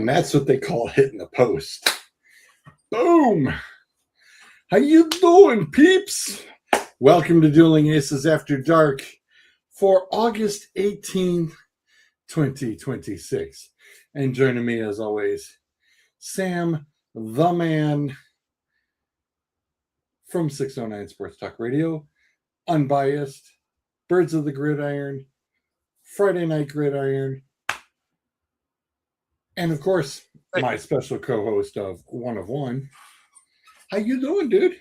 And that's what they call hitting the post. Boom! How you doing, peeps? Welcome to Dueling Aces After Dark for August 18th, 2026. And joining me, as always, Sam, the man from 609 Sports Talk Radio, unbiased, Birds of the Gridiron, Friday Night Gridiron, and of course, my special co-host of One of One. How you doing, dude?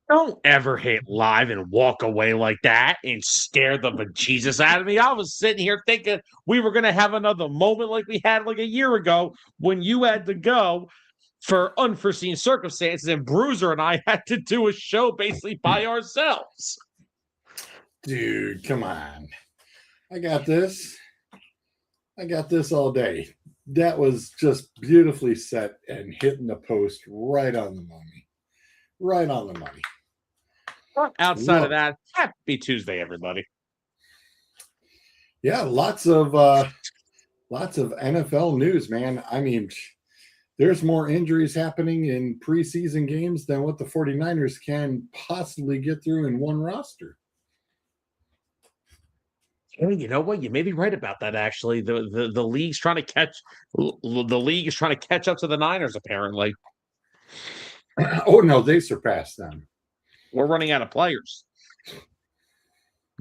Don't ever hit live and walk away like that and scare the bejesus out of me. I was sitting here thinking we were going to have another moment like we had like a year ago when you had to go for unforeseen circumstances and Bruiser and I had to do a show basically by ourselves. Dude, come on. I got this. I got this all day. That was just beautifully set and hitting the post right on the money. Right on the money. Outside of that, happy Tuesday, everybody. Yeah, lots of NFL news, man. I mean, there's more injuries happening in preseason games than what the 49ers can possibly get through in one roster. You know what? You may be right about that. Actually, the league's trying to catch. The league is trying to catch up to the Niners. Apparently. Oh no, they surpassed them. We're running out of players.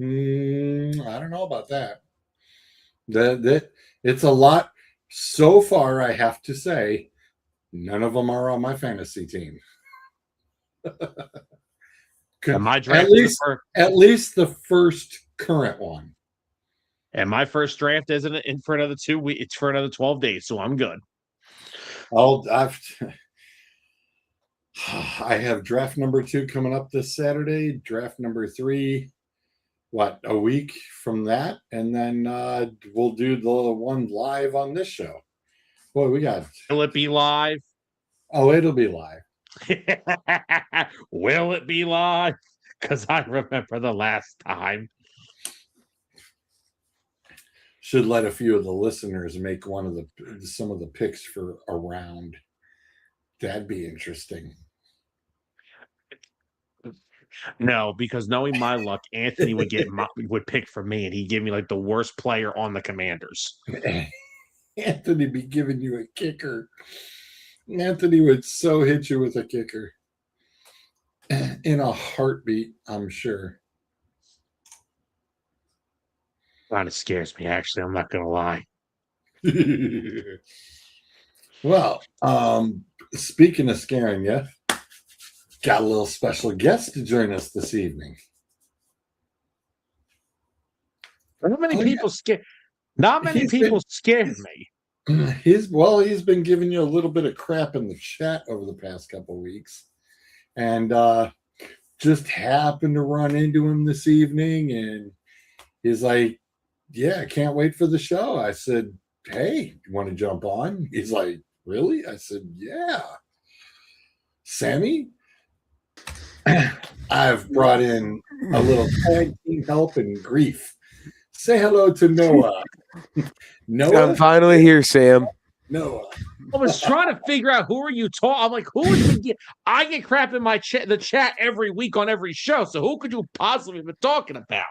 I don't know about that. That it's a lot so far. I have to say, none of them are on my fantasy team. My draft at least the first current one. And my first draft isn't in for another 2 weeks. It's for another 12 days, so I'm good. I have draft number 2 coming up this Saturday. Draft number 3, a week from that, and then we'll do the one live on this show. Boy, we got. Will it be live? Oh, it'll be live. Will it be live? Because I remember the last time. Should let a few of the listeners make some of the picks for a round. That'd be interesting. No, because knowing my luck, Anthony would pick for me, and he'd give me like the worst player on the Commanders. Anthony be giving you a kicker. Anthony would so hit you with a kicker in a heartbeat, I'm sure. Kind of scares me, actually. I'm not gonna lie. Well, speaking of scaring you, got a little special guest to join us this evening. Not many people scare. Not many people scared me. He's been giving you a little bit of crap in the chat over the past couple of weeks, and just happened to run into him this evening, and he's like, "Yeah, I can't wait for the show." I said, "Hey, you want to jump on?" He's like, "Really?" I said, "Yeah." Sammy, I've brought in a little tag team help and grief. Say hello to Noah. Noah, I'm finally here, Sam. Noah. I was trying to figure out who are you talking. I'm like, who would you? I get crap in my the chat every week on every show. So who could you possibly be talking about?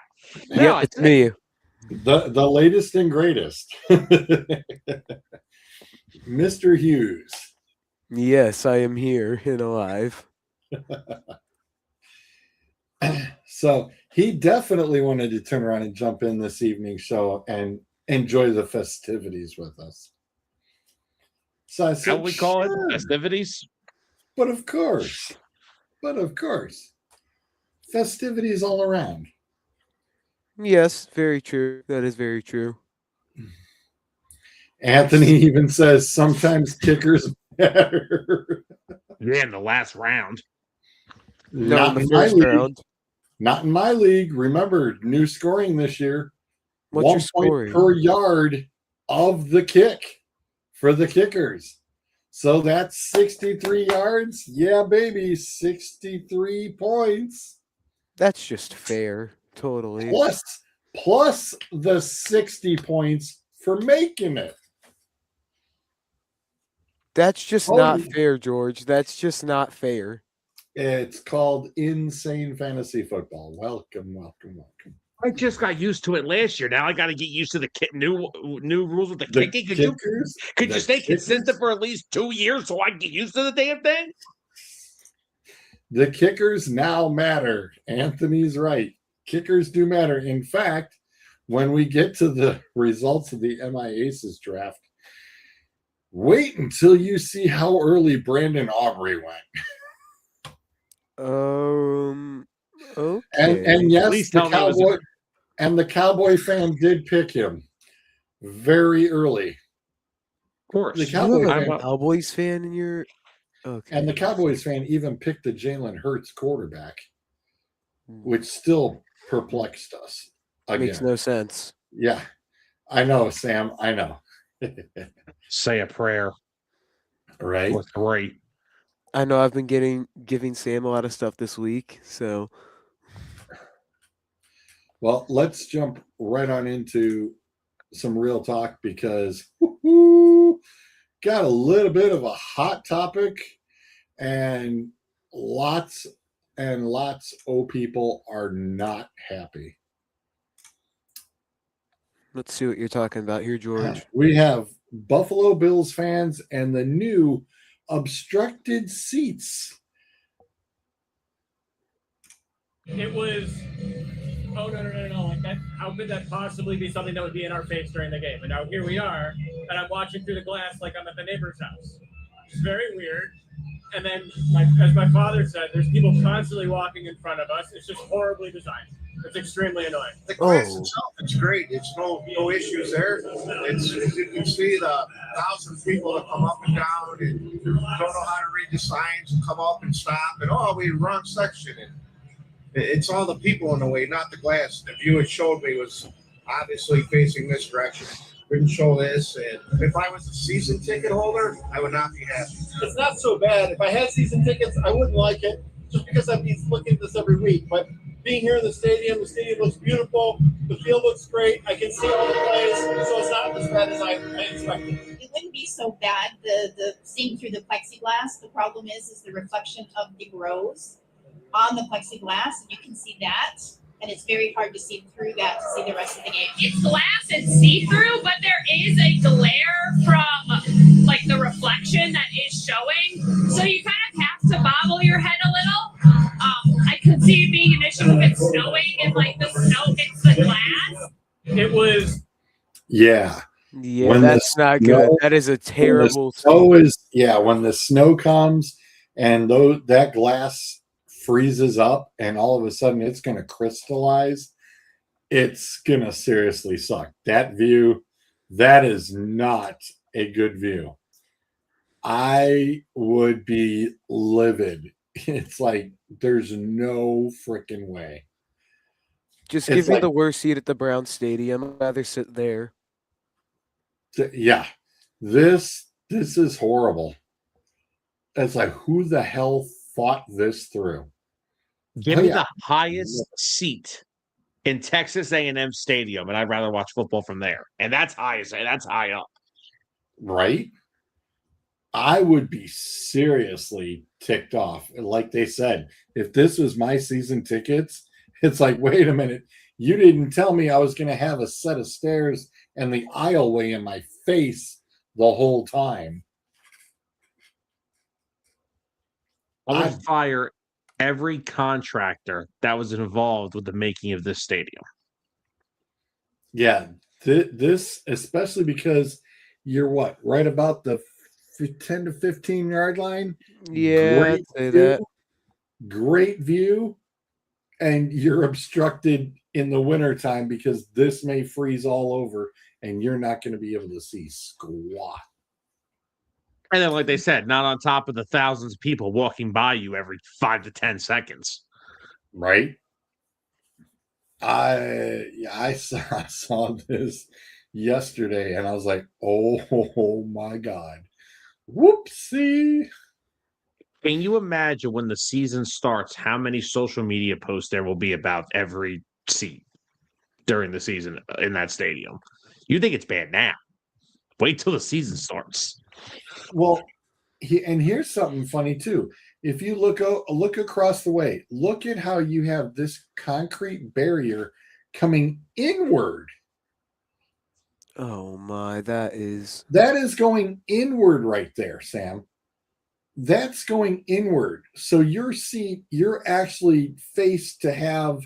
Yep, it's me. The latest and greatest. Mr. Hughes. Yes, I am here and alive. So he definitely wanted to turn around and jump in this evening's show and enjoy the festivities with us. So I said, how we call it festivities? But of course. Festivities all around. Yes, very true. That is very true. Anthony even says sometimes kickers matter. Yeah, in the last round. Not in the first round. Not in my league. Remember, new scoring this year. What's your scoring? 1 point per yard of the kick for the kickers. So that's 63 yards. Yeah, baby, 63 points. That's just fair. Totally. Plus the 60 points for making it. That's just Oh, not yeah. fair, George. That's just not fair. It's called Insane Fantasy Football. Welcome, welcome, welcome. I just got used to it last year. Now I got to get used to the new rules with the The kicking. kickers, Could the you stay kickers- consistent for at least 2 years so I can get used to the damn thing? The kickers now matter. Anthony's right. Kickers do matter. In fact, when we get to the results of the MIACES draft, wait until you see how early Brandon Aubrey went. Okay. And yes, Please the tell me it was Cowboy and the Cowboy fan did pick him very early. Of course. The You Cowboy have a fan, Cowboys fan in your okay. and the Cowboys fan even picked the Jalen Hurts quarterback, which still perplexed us. Makes Again. no sense. Yeah, I know, Sam. I know. Say a prayer. Right? Or 3. I know I've been giving Sam a lot of stuff this week, so Well, let's jump right on into some real talk because got a little bit of a hot topic, and lots of people are not happy. let's see what you're talking about here, George. We have Buffalo Bills fans and the new obstructed seats. It was, oh, no. Like that, how could that possibly be something that would be in our face during the game? And now here we are, and I'm watching through the glass like I'm at the neighbor's house. It's very weird. And then, as my father said, there's people constantly walking in front of us. It's just horribly designed. It's extremely annoying. The glass itself, it's great. It's no issues there. It's, as you can see, the thousands of people that come up and down and don't know how to read the signs and come up and stop and we're wrong section. And it's all the people in the way, not the glass. The view it showed me was obviously facing this direction. Couldn't show this, and if I was a season ticket holder, I would not be happy. It's not so bad. If I had season tickets, I wouldn't like it just because I'd be looking at this every week. But being here in the stadium looks beautiful. The field looks great. I can see all the plays, so it's not as bad as I expected. It wouldn't be so bad. The seeing through the plexiglass. The problem is the reflection of the rows on the plexiglass. You can see that. And it's very hard to see through that to see the rest of the game. It's glass and see-through, but there is a glare from like the reflection that is showing. So you kind of have to bobble your head a little. I could see it being an issue if it's snowing and like the snow hits the glass. It was, Yeah. Yeah, When that's the not snow- good. That is a terrible when the snow comes and that glass freezes up and all of a sudden it's going to crystallize, it's going to seriously suck. That view, that is not a good view. I would be livid. It's like there's no freaking way. Just It's give me like- the worst seat at the Brown Stadium. I'd rather sit there. Yeah, this is horrible. It's like, who the hell thought this through? Give Oh, me yeah. the highest seat in Texas A&M Stadium, and I'd rather watch football from there. And that's high up. Right? I would be seriously ticked off. Like they said, if this was my season tickets, it's like, wait a minute, you didn't tell me I was going to have a set of stairs and the aisleway in my face the whole time. I would fire every contractor that was involved with the making of this stadium. Yeah, this, especially because you're right about the 10 to 15 yard line. Yeah, Great I'd say view, that. Great view, and you're obstructed in the wintertime because this may freeze all over and you're not going to be able to see squat. And then, like they said, not on top of the thousands of people walking by you every 5 to 10 seconds. Right? I saw this yesterday and I was like, oh my God. Whoopsie. Can you imagine when the season starts how many social media posts there will be about every seat during the season in that stadium? You think it's bad now. Wait till the season starts. Well, and here's something funny too. If you look across the way, look at how you have this concrete barrier coming inward. Oh my, that is going inward right there, Sam. That's going inward. So your seat, you're actually faced to have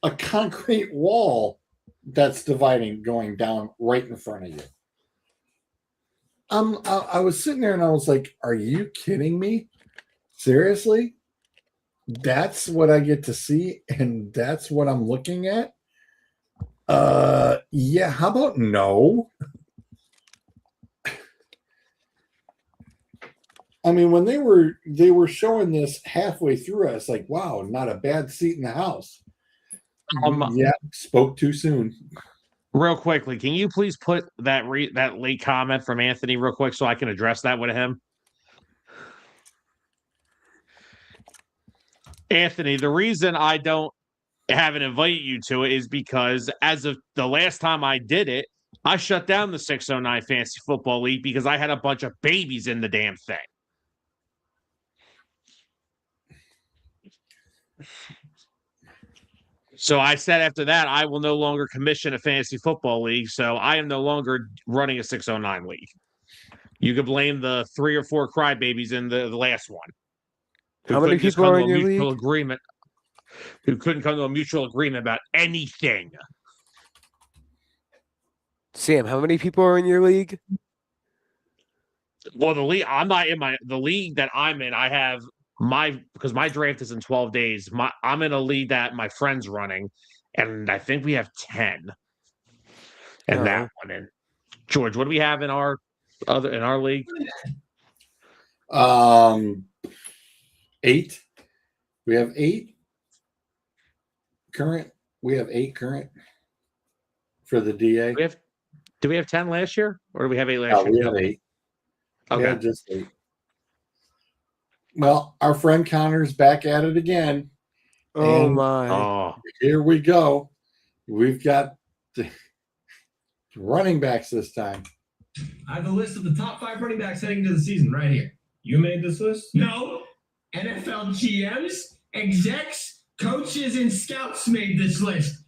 a concrete wall that's dividing, going down right in front of you. I was sitting there and I was like, are you kidding me? Seriously? That's what I get to see, and that's what I'm looking at? Yeah, how about no? I mean, when they were showing this halfway through, I was like, wow, not a bad seat in the house. Yeah, spoke too soon. Real quickly, can you please put that late comment from Anthony real quick so I can address that with him? Anthony, the reason I haven't invited you to it is because as of the last time I did it, I shut down the 609 Fantasy Football League because I had a bunch of babies in the damn thing. So I said after that, I will no longer commission a fantasy football league. So I am no longer running a 609 league. You could blame the 3 or 4 crybabies in the last one. How many people are in your league? Agreement, who couldn't come to a mutual agreement about anything. Sam, how many people are in your league? Well, the league I'm not in the league that I'm in. I have because my draft is in 12 days. I'm in a league that my friend's running, and I think we have 10. And that one. And George, what do we have in our league? 8. We have 8 current. We have 8 current for the DA. Do we have 10 last year, or do we have 8 last year? We have 8. Okay, we had just 8. Well, our friend Connor's back at it again. Oh my! Oh, here we go. We've got the running backs this time. I have a list of the top 5 running backs heading into the season right here. You made this list? No. NFL GMs, execs, coaches, and scouts made this list.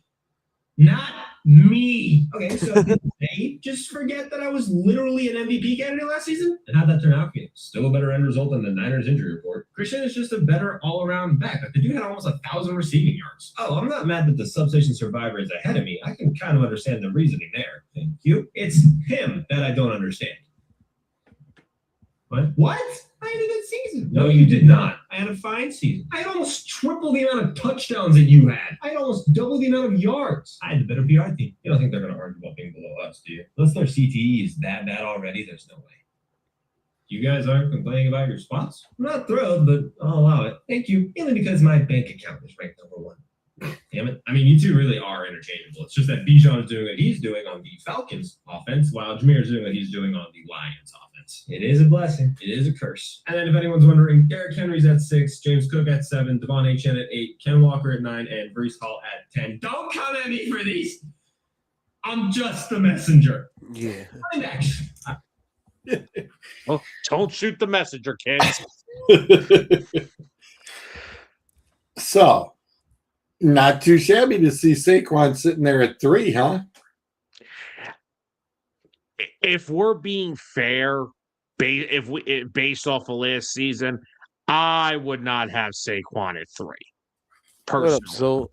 Not me. Okay, so did they just forget that I was literally an MVP candidate last season? And how'd that turn out for you? Still a better end result than the Niners injury report. Christian is just a better all-around back. Like, the dude had almost 1,000 receiving yards. Oh, I'm not mad that the substation survivor is ahead of me. I can kind of understand the reasoning there. Thank you. It's him that I don't understand. What? I had a good season. No, you did not. I had a fine season. I had almost triple the amount of touchdowns that you had. I had almost double the amount of yards. I had the better PR team. You don't think they're going to argue about being below us, do you? Unless their CTE is that bad already, there's no way. You guys aren't complaining about your spots? I'm not thrilled, but I'll allow it. Thank you. Mainly because my bank account is ranked number 1. Damn it. I mean, you two really are interchangeable. It's just that Bijan is doing what he's doing on the Falcons offense, while Jameer is doing what he's doing on the Lions offense. It is a blessing. It is a curse. And then if anyone's wondering, Derrick Henry's at 6, James Cook at 7, Devon Achane at 8, Ken Walker at 9, and Breece Hall at 10. Don't come at me for these. I'm just the messenger. Yeah. Running backs. Well, don't shoot the messenger, kids. So, not too shabby to see Saquon sitting there at 3, huh? If we're being fair, based off of last season, I would not have Saquon at 3. Personally,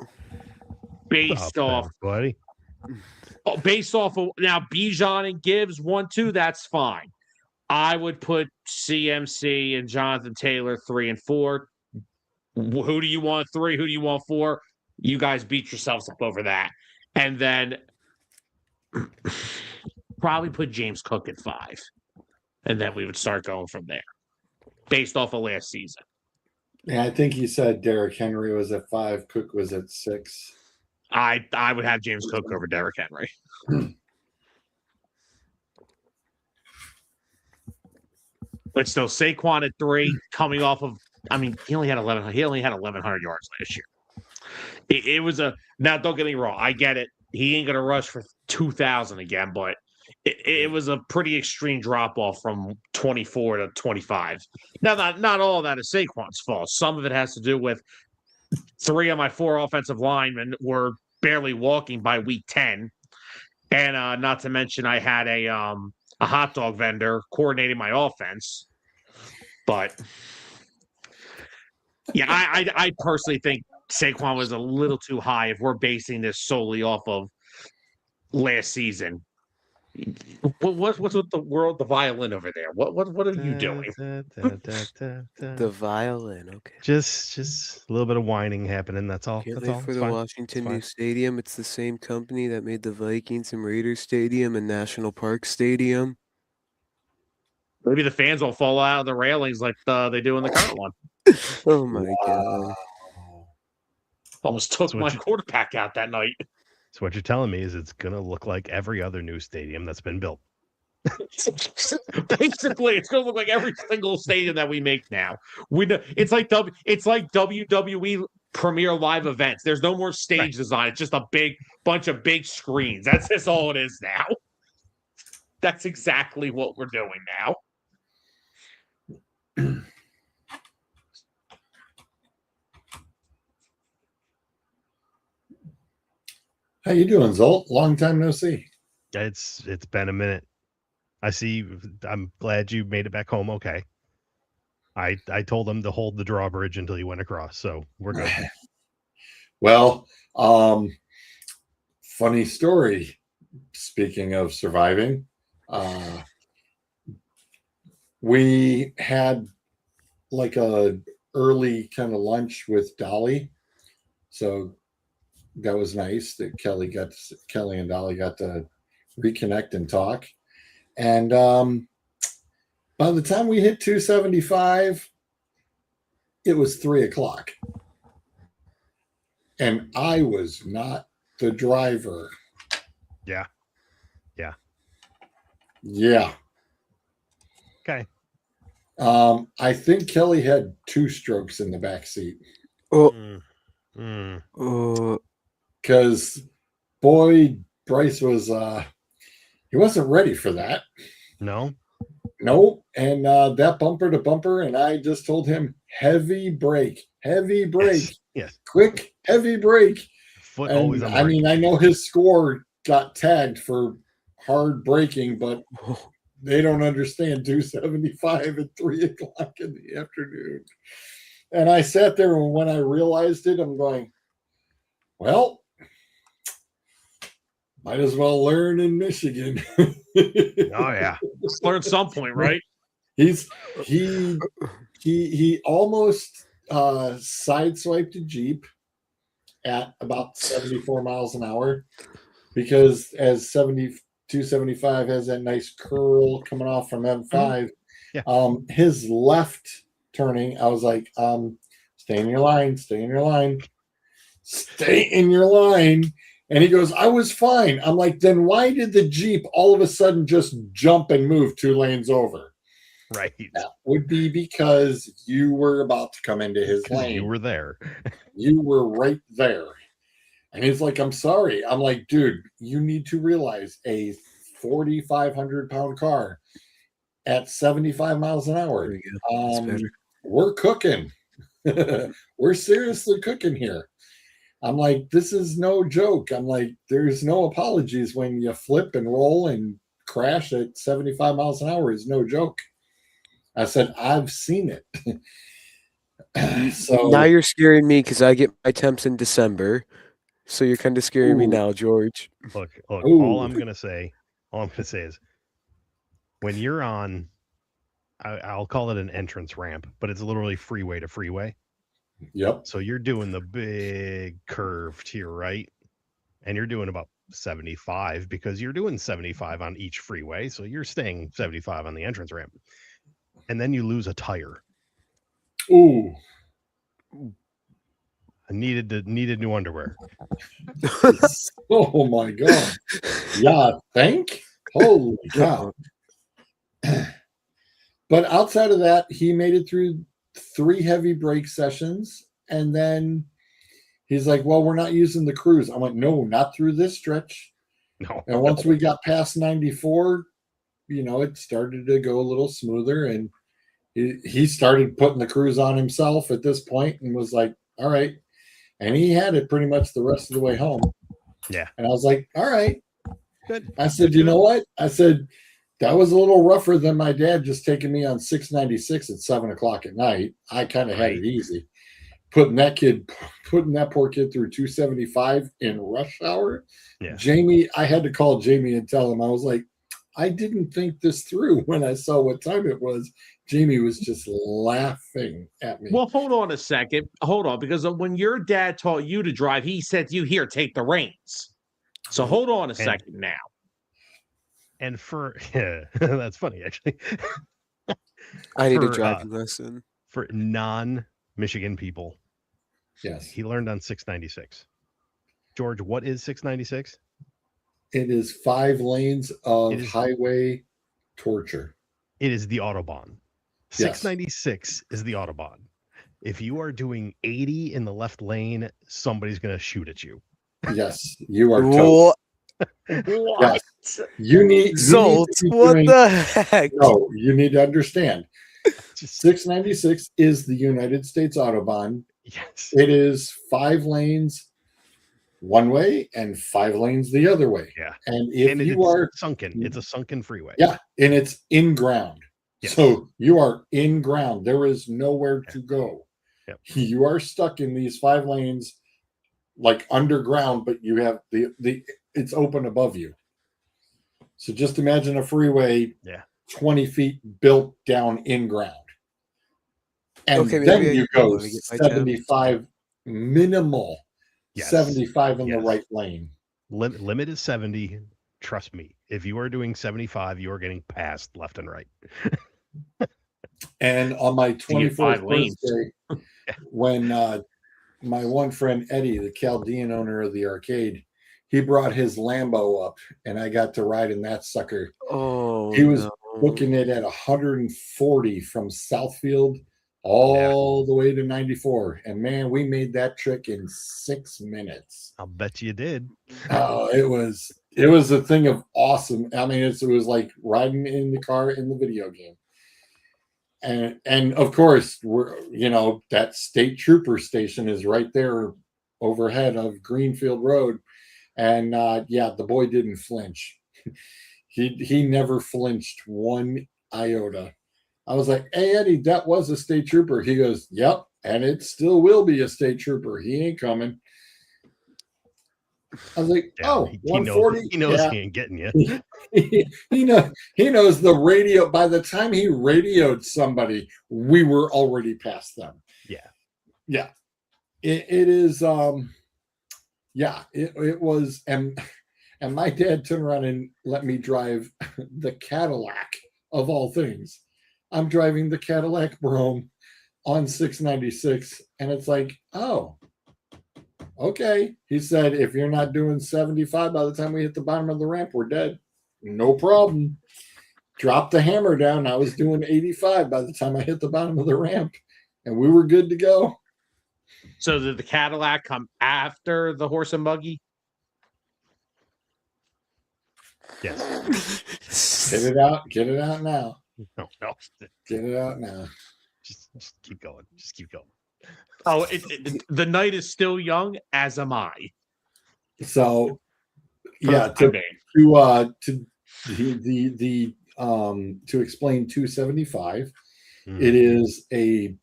based off now Bijan and Gibbs 1, 2, that's fine. I would put CMC and Jonathan Taylor 3 and 4. Who do you want 3? Who do you want 4? You guys beat yourselves up over that. And then probably put James Cook at 5. And then we would start going from there based off of last season. Yeah, I think you said Derrick Henry was at 5. Cook was at 6. I would have James Cook over Derrick Henry. But still, Saquon at 3, coming off of, I mean, he only had 1,100 yards last year. It was now, don't get me wrong, I get it. He ain't gonna rush for 2,000 again, but it was a pretty extreme drop off from 24 to 25. Now, not all of that is Saquon's fault. Some of it has to do with 3 of my 4 offensive linemen were barely walking by week 10. And not to mention, I had a hot dog vendor coordinating my offense. But yeah, I personally think Saquon was a little too high if we're basing this solely off of last season. What's with the violin over there? What are you doing? The violin, okay. Just a little bit of whining happening. That's all. Can't That's wait all. for It's the fine. Washington It's new fine. stadium. It's the same company that made the Vikings and Raiders Stadium and National Park Stadium. Maybe the fans will fall out of the railings like they do in the current one. Oh my god. Almost took So my what you- quarterback out that night. So what you're telling me is it's gonna look like every other new stadium that's been built. Basically, it's gonna look like every single stadium that we make now. It's like WWE Premier Live events. There's no more stage design. It's just a big bunch of big screens. That's just all it is now. That's exactly what we're doing now. How you doing, Zolt? Long time no see. It's been a minute. I see. I'm glad you made it back home. Okay. I told him to hold the drawbridge until you went across, so we're good. Well, funny story. Speaking of surviving, we had like a early kind of lunch with Dolly, so that was nice that Kelly and Dolly got to reconnect and talk. And by the time we hit 275, it was 3:00, and I was not the driver. Yeah. Okay. I think Kelly had 2 strokes in the back seat Oh, Mm. because boy, Bryce was he wasn't ready for that. No. No, and that bumper to bumper, and I just told him heavy brake, Yes. quick, heavy brake. Foot always And on the I mean, brake. I know his score got tagged for hard braking, but they don't understand 275 at 3:00 in the afternoon. And I sat there, and when I realized it, I'm going, well, might as well learn in Michigan. Oh yeah. Let's learn some point, right? He almost sideswiped a Jeep at about 74 miles an hour, because as 275 has that nice curl coming off from M5. Yeah. His left turning, I was like, stay in your line. And he goes, I was fine. I'm like, then why did the Jeep all of a sudden just jump and move 2 lanes over? Right. That would be because you were about to come into his lane. You were there. You were right there. And he's like, I'm sorry. I'm like, dude, you need to realize a 4,500 pound car at 75 miles an hour. there we go. That's better. We're cooking. We're seriously cooking here. I'm like, this is no joke. I'm like, there's no apologies when you flip and roll and crash at 75 miles an hour is no joke. I said, I've seen it. So Now you're scaring me because I get my temps in December. So you're kind of scaring me Ooh. now, George. Look, Ooh. all I'm gonna say is when you're on, I'll call it an entrance ramp, but it's literally freeway to freeway. Yep. So you're doing the big curve to your right, and you're doing about 75 because you're doing 75 on each freeway. So you're staying 75 on the entrance ramp. And then you lose a tire. Ooh. I needed new underwear. Oh my God. Yeah, think? Holy cow. But outside of that, he made it through 3 heavy brake sessions. And then he's like, well, we're not using the cruise. I went, no, not through this stretch. No. And once we got past 94, it started to go a little smoother, and he started putting the cruise on himself at this point and was like, all right. And he had it pretty much the rest of the way home. Yeah. And I was like, all right. Good. I said, you know what? I said, that was a little rougher than my dad just taking me on 696 at 7:00 at night. I kind of had it easy. Putting that poor kid through 275 in rush hour. Yeah. Jamie, I had to call Jamie and tell him, I was like, I didn't think this through when I saw what time it was. Jamie was just laughing at me. Well, hold on a second. Hold on, because when your dad taught you to drive, he said to you, here, take the reins. So hold on a second now. And that's funny, actually. I need a driving lesson. For non-Michigan people. Yes. He learned on 696. George, what is 696? It is 5 lanes of highway torture. It is the Autobahn. 696 is the Autobahn. If you are doing 80 in the left lane, somebody's going to shoot at you. Yes, you are toast. What? Yes. You need the heck? No, you need to understand. 696 is the United States Autobahn. Yes. It is 5 lanes one way and 5 lanes the other way. Yeah. And if you are sunken, it's a sunken freeway. Yeah, and it's in ground. Yes. So you are in ground. There is nowhere to go. Yep. You are stuck in these 5 lanes like underground, but you have it's open above you. So just imagine a freeway 20 feet built down in ground. And then you go 75 minimal. Yes. 75 in the right lane. Limit is 70. Trust me. If you are doing 75, you are getting passed left and right. And on my 24th birthday, when my one friend Eddie, the Chaldean owner of the arcade, he brought his Lambo up, and I got to ride in that sucker. Oh, he was booking it at 140 from Southfield all the way to 94, and man, we made that trick in 6 minutes. I'll bet you did. Oh, it was a thing of awesome. I mean, it was like riding in the car in the video game. And of course, that state trooper station is right there overhead of Greenfield Road. And the boy didn't flinch. He never flinched one iota. I was like, hey, Eddie, that was a state trooper. He goes, yep, and it still will be a state trooper. He ain't coming. I was like, 140? He knows he ain't getting you. he knows the radio. By the time he radioed somebody, we were already past them. Yeah. Yeah. It is it was, and my dad turned around and let me drive the Cadillac of all things. I'm driving the Cadillac Brougham on 696, and it's like, oh, okay. He said, if you're not doing 75 by the time we hit the bottom of the ramp, we're dead. No problem. Drop the hammer down. I was doing 85 by the time I hit the bottom of the ramp, and we were good to go. So did the Cadillac come after the horse and buggy? Yes. Get it out. Get it out now. No. Get it out now. Just keep going. Just keep going. Oh, the night is still young, as am I. So, yeah, to explain 275, it is a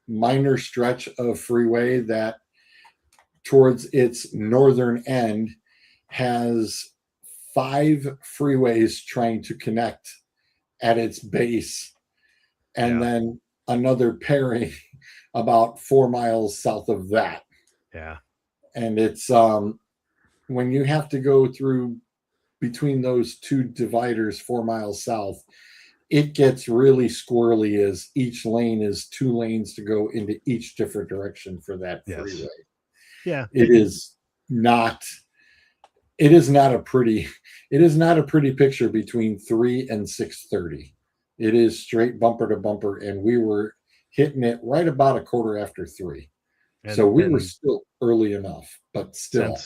minor stretch of freeway that towards its northern end has 5 freeways trying to connect at its base, and then another pairing about 4 miles south of that. Yeah. And it's when you have to go through between those 2 dividers 4 miles south, it gets really squirrely as each lane is 2 lanes to go into each different direction for that freeway. Yeah. It is not a pretty picture between 3 and 6:30. It is straight bumper to bumper, and we were hitting it right about 3:15. So we were still early enough, but still.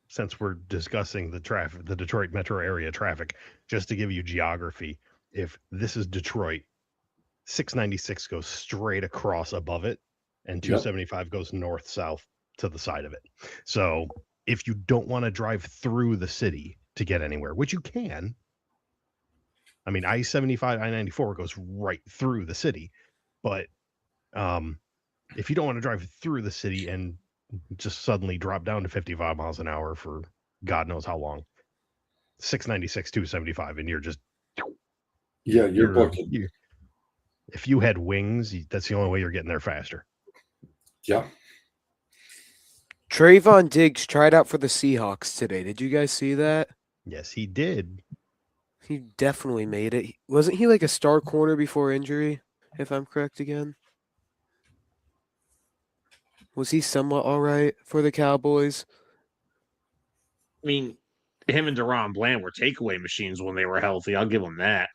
since we're discussing the traffic, the Detroit metro area traffic, just to give you geography, if this is Detroit, 696 goes straight across above it, and 275 goes north-south to the side of it. So if you don't want to drive through the city to get anywhere, which you can, I mean, I-75, I-94 goes right through the city, but if you don't want to drive through the city and just suddenly drop down to 55 miles an hour for God knows how long, 696, 275, and you're just... Yeah, you're booking. If you had wings, that's the only way you're getting there faster. Yeah. Trayvon Diggs tried out for the Seahawks today. Did you guys see that? Yes, he did. He definitely made it. Wasn't he like a star corner before injury, if I'm correct again? Was he somewhat all right for the Cowboys? I mean, him and Deron Bland were takeaway machines when they were healthy. I'll give them that.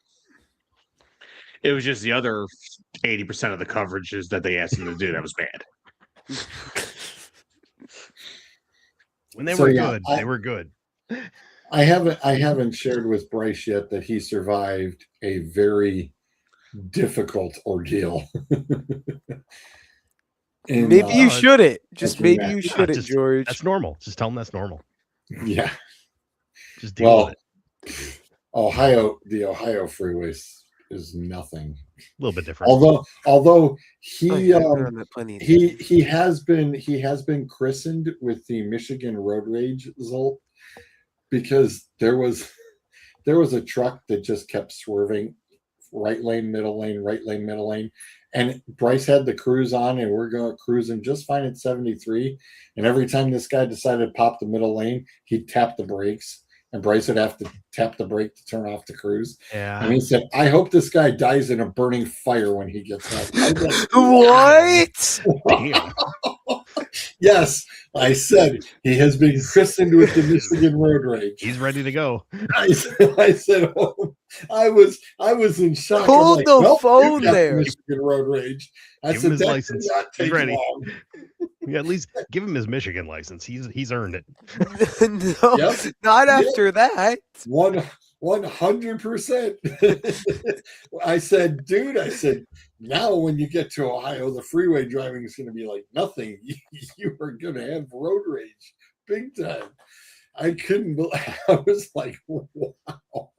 It was just the other 80% of the coverages that they asked him to do that was bad. When they were good, they were good. I haven't shared with Bryce yet that he survived a very difficult ordeal. Maybe you shouldn't. Just maybe you shouldn't, George. That's normal. Just tell them that's normal. Yeah. Just deal with it. The Ohio freeways is nothing. A little bit different. Although he he has been christened with the Michigan road rage result, because there was a truck that just kept swerving right lane, middle lane, right lane, middle lane. And Bryce had the cruise on, and we're going cruising just fine at 73. And every time this guy decided to pop the middle lane, he'd tap the brakes, and Bryce would have to tap the brake to turn off the cruise. Yeah. And he said, "I hope this guy dies in a burning fire when he gets out." I was like, what? Yes, I said he has been christened with the Michigan road rage. He's ready to go. I said, oh, I was in shock. Hold the phone there. Michigan road rage. I Give said him his that license. did not He's take ready. long. Yeah, at least give him his Michigan license. He's earned it. No, not after that. 100%. I said, dude, now when you get to Ohio, the freeway driving is going to be like nothing. You are going to have road rage big time. I couldn't believe. I was like, wow,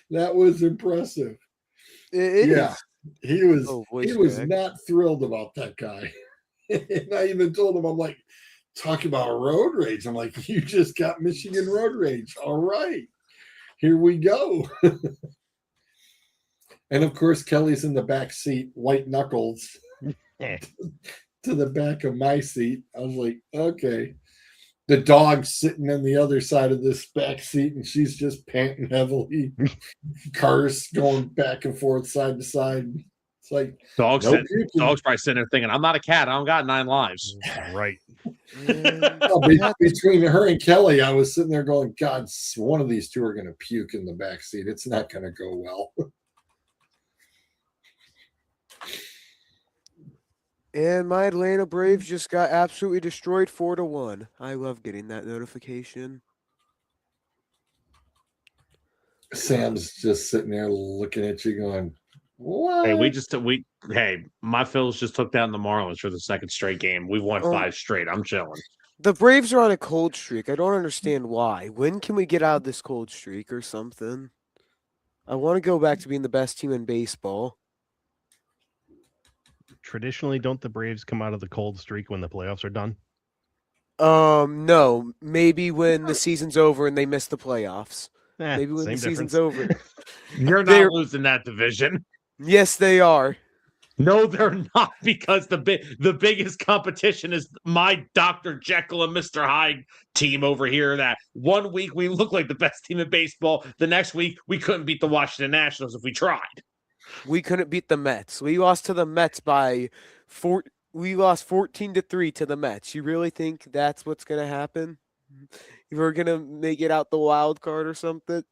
that was impressive. It is. He was not thrilled about that guy. And I even told him, I'm like, talking about road rage. I'm like, you just got Michigan road rage. All right, here we go. And of course, Kelly's in the back seat, white knuckles to the back of my seat. I was like, okay. The dog's sitting on the other side of this back seat, and she's just panting heavily. Cars going back and forth, side to side. It's like dog's probably sitting there thinking, "I'm not a cat. I don't got 9 lives." Right. Between her and Kelly, I was sitting there going, "God, one of these two are going to puke in the back seat. It's not going to go well." And my Atlanta Braves just got absolutely destroyed 4-1. I love getting that notification. Sam's just sitting there looking at you going, what? Hey, my Phils just took down the Marlins for the second straight game. We've won 5 straight. I'm chilling. The Braves are on a cold streak. I don't understand why. When can we get out of this cold streak or something? I want to go back to being the best team in baseball. Traditionally, don't the Braves come out of the cold streak when the playoffs are done? No. Maybe when the season's over and they miss the playoffs. Maybe when the season's over. You're not losing that division. Yes, they are. No, they're not, because the biggest competition is my Dr. Jekyll and Mr. Hyde team over here. That one week we look like the best team in baseball. The next week we couldn't beat the Washington Nationals if we tried. We couldn't beat the Mets. We lost to the Mets by 4. We lost 14-3 to the Mets. You really think that's what's going to happen? We're going to make it out the wild card or something?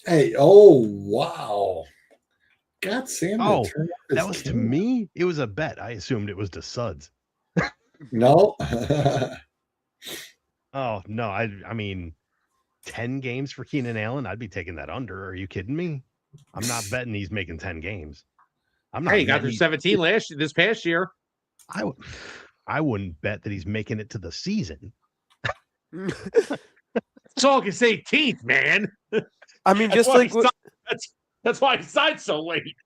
Hey, oh, wow. God, Sam. Oh, that was to me? It was a bet. I assumed it was to Suds. No. Oh no, I mean 10 games for Keenan Allen, I'd be taking that under. Are you kidding me? I'm not betting he's making 10 games. I'm not Hey, he got betting through 17 this past year. I wouldn't bet that he's making it to the season. It's August 18th, man. I mean, That's just why like he signed- that's why he signed so late.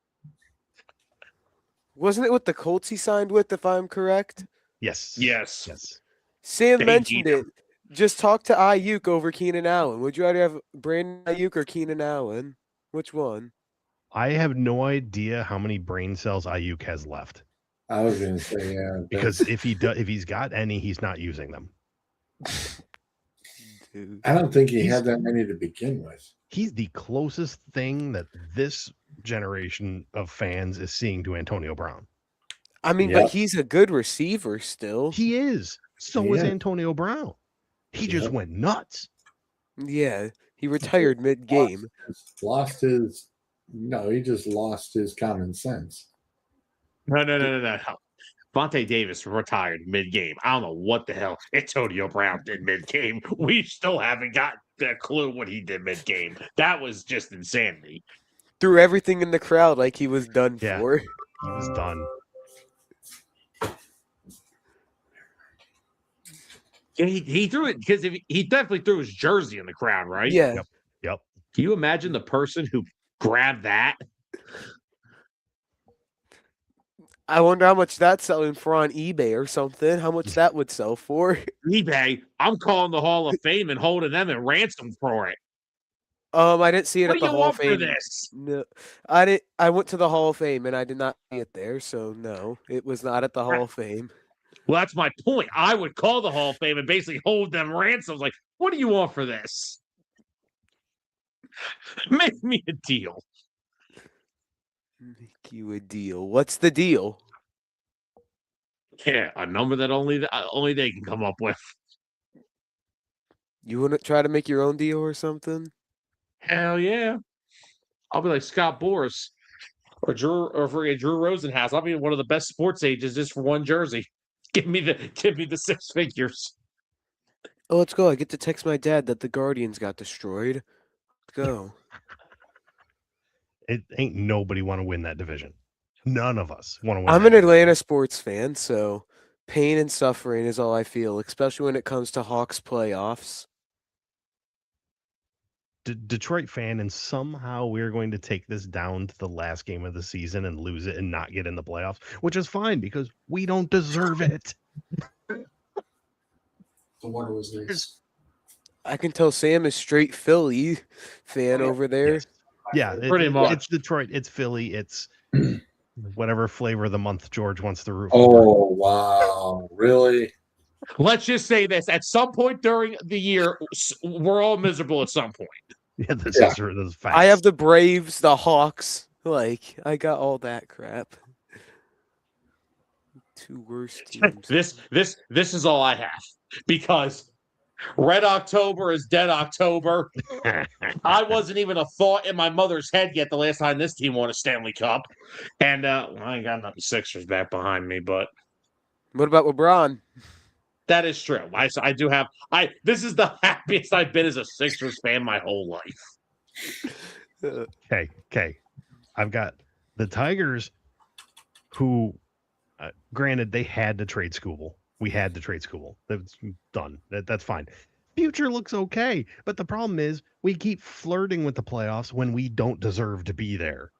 wasn't it with the Colts he signed with, if I'm correct? Yes. Yes. Yes. Sam They mentioned need it. Just talk to Ayuk over Keenan Allen. Would you rather have Brandon Ayuk or Keenan Allen? Which one? I have no idea how many brain cells Ayuk has left. I was going to say, yeah. Because if he's got any, he's not using them. Dude. I don't think he had that many to begin with. He's the closest thing that this generation of fans is seeing to Antonio Brown. I mean, Yep. but he's a good receiver still. He is. So He is is. Antonio Brown. He just Yep. went nuts. Yeah, he retired mid-game. Lost his. No, he just lost his common sense. No. Vontae Davis retired mid-game. I don't know what the hell Antonio Brown did mid-game. We still haven't got a clue what he did mid-game. That was just insanity. Threw everything in the crowd like he was done Yeah. for. He was done. Yeah, he threw it because he definitely threw his jersey in the crowd, right? Yeah. Yep. Can you imagine the person who grabbed that? I wonder how much that's selling for on eBay or something. How much that would sell for. eBay, I'm calling the Hall of Fame and holding them at ransom for it. I didn't see it What at do the you Hall want of Fame. for this? No, I didn't. I went to the Hall of Fame and I did not see it there. So no, it was not at the Hall of Fame. Well, that's my point. I would call the Hall of Fame and basically hold them ransoms. Like, what do you want for this? Make me a deal. Make you a deal. What's the deal? Yeah, a number that only they can come up with. You want to try to make your own deal or something? Hell yeah! I'll be like Scott Boras or Drew Rosenhaus. I'll be one of the best sports agents just for one jersey. Give me the 6 figures. Oh, let's go. I get to text my dad that the Guardians got destroyed. Let's go. It ain't nobody want to win that division. None of us want to win. I'm that an division. Atlanta sports fan, so pain and suffering is all I feel, especially when it comes to Hawks playoffs. Detroit fan, and somehow we're going to take this down to the last game of the season and lose it and not get in the playoffs, which is fine because we don't deserve it. The water was nice. I can tell Sam is straight Philly fan over there. Yes. Yeah, Pretty much. It's Detroit, it's Philly, it's whatever flavor of the month George wants to root for. Oh, wow. Really? Let's just say this: at some point during the year, we're all miserable. At some point, Yeah, this Yeah. is facts. I have the Braves, the Hawks. Like, I got all that crap. Two worst teams. this is all I have because Red October is dead October. I wasn't even a thought in my mother's head yet the last time this team won a Stanley Cup, and I ain't got nothing Sixers back behind me, but What about LeBron? that is true. I do have. This is the happiest I've been as a Sixers fan my whole life. Okay. I've got the Tigers, who, granted, they had to trade Skubal. We had to trade Skubal. That's done. That's fine. Future looks okay, but the problem is we keep flirting with the playoffs when we don't deserve to be there.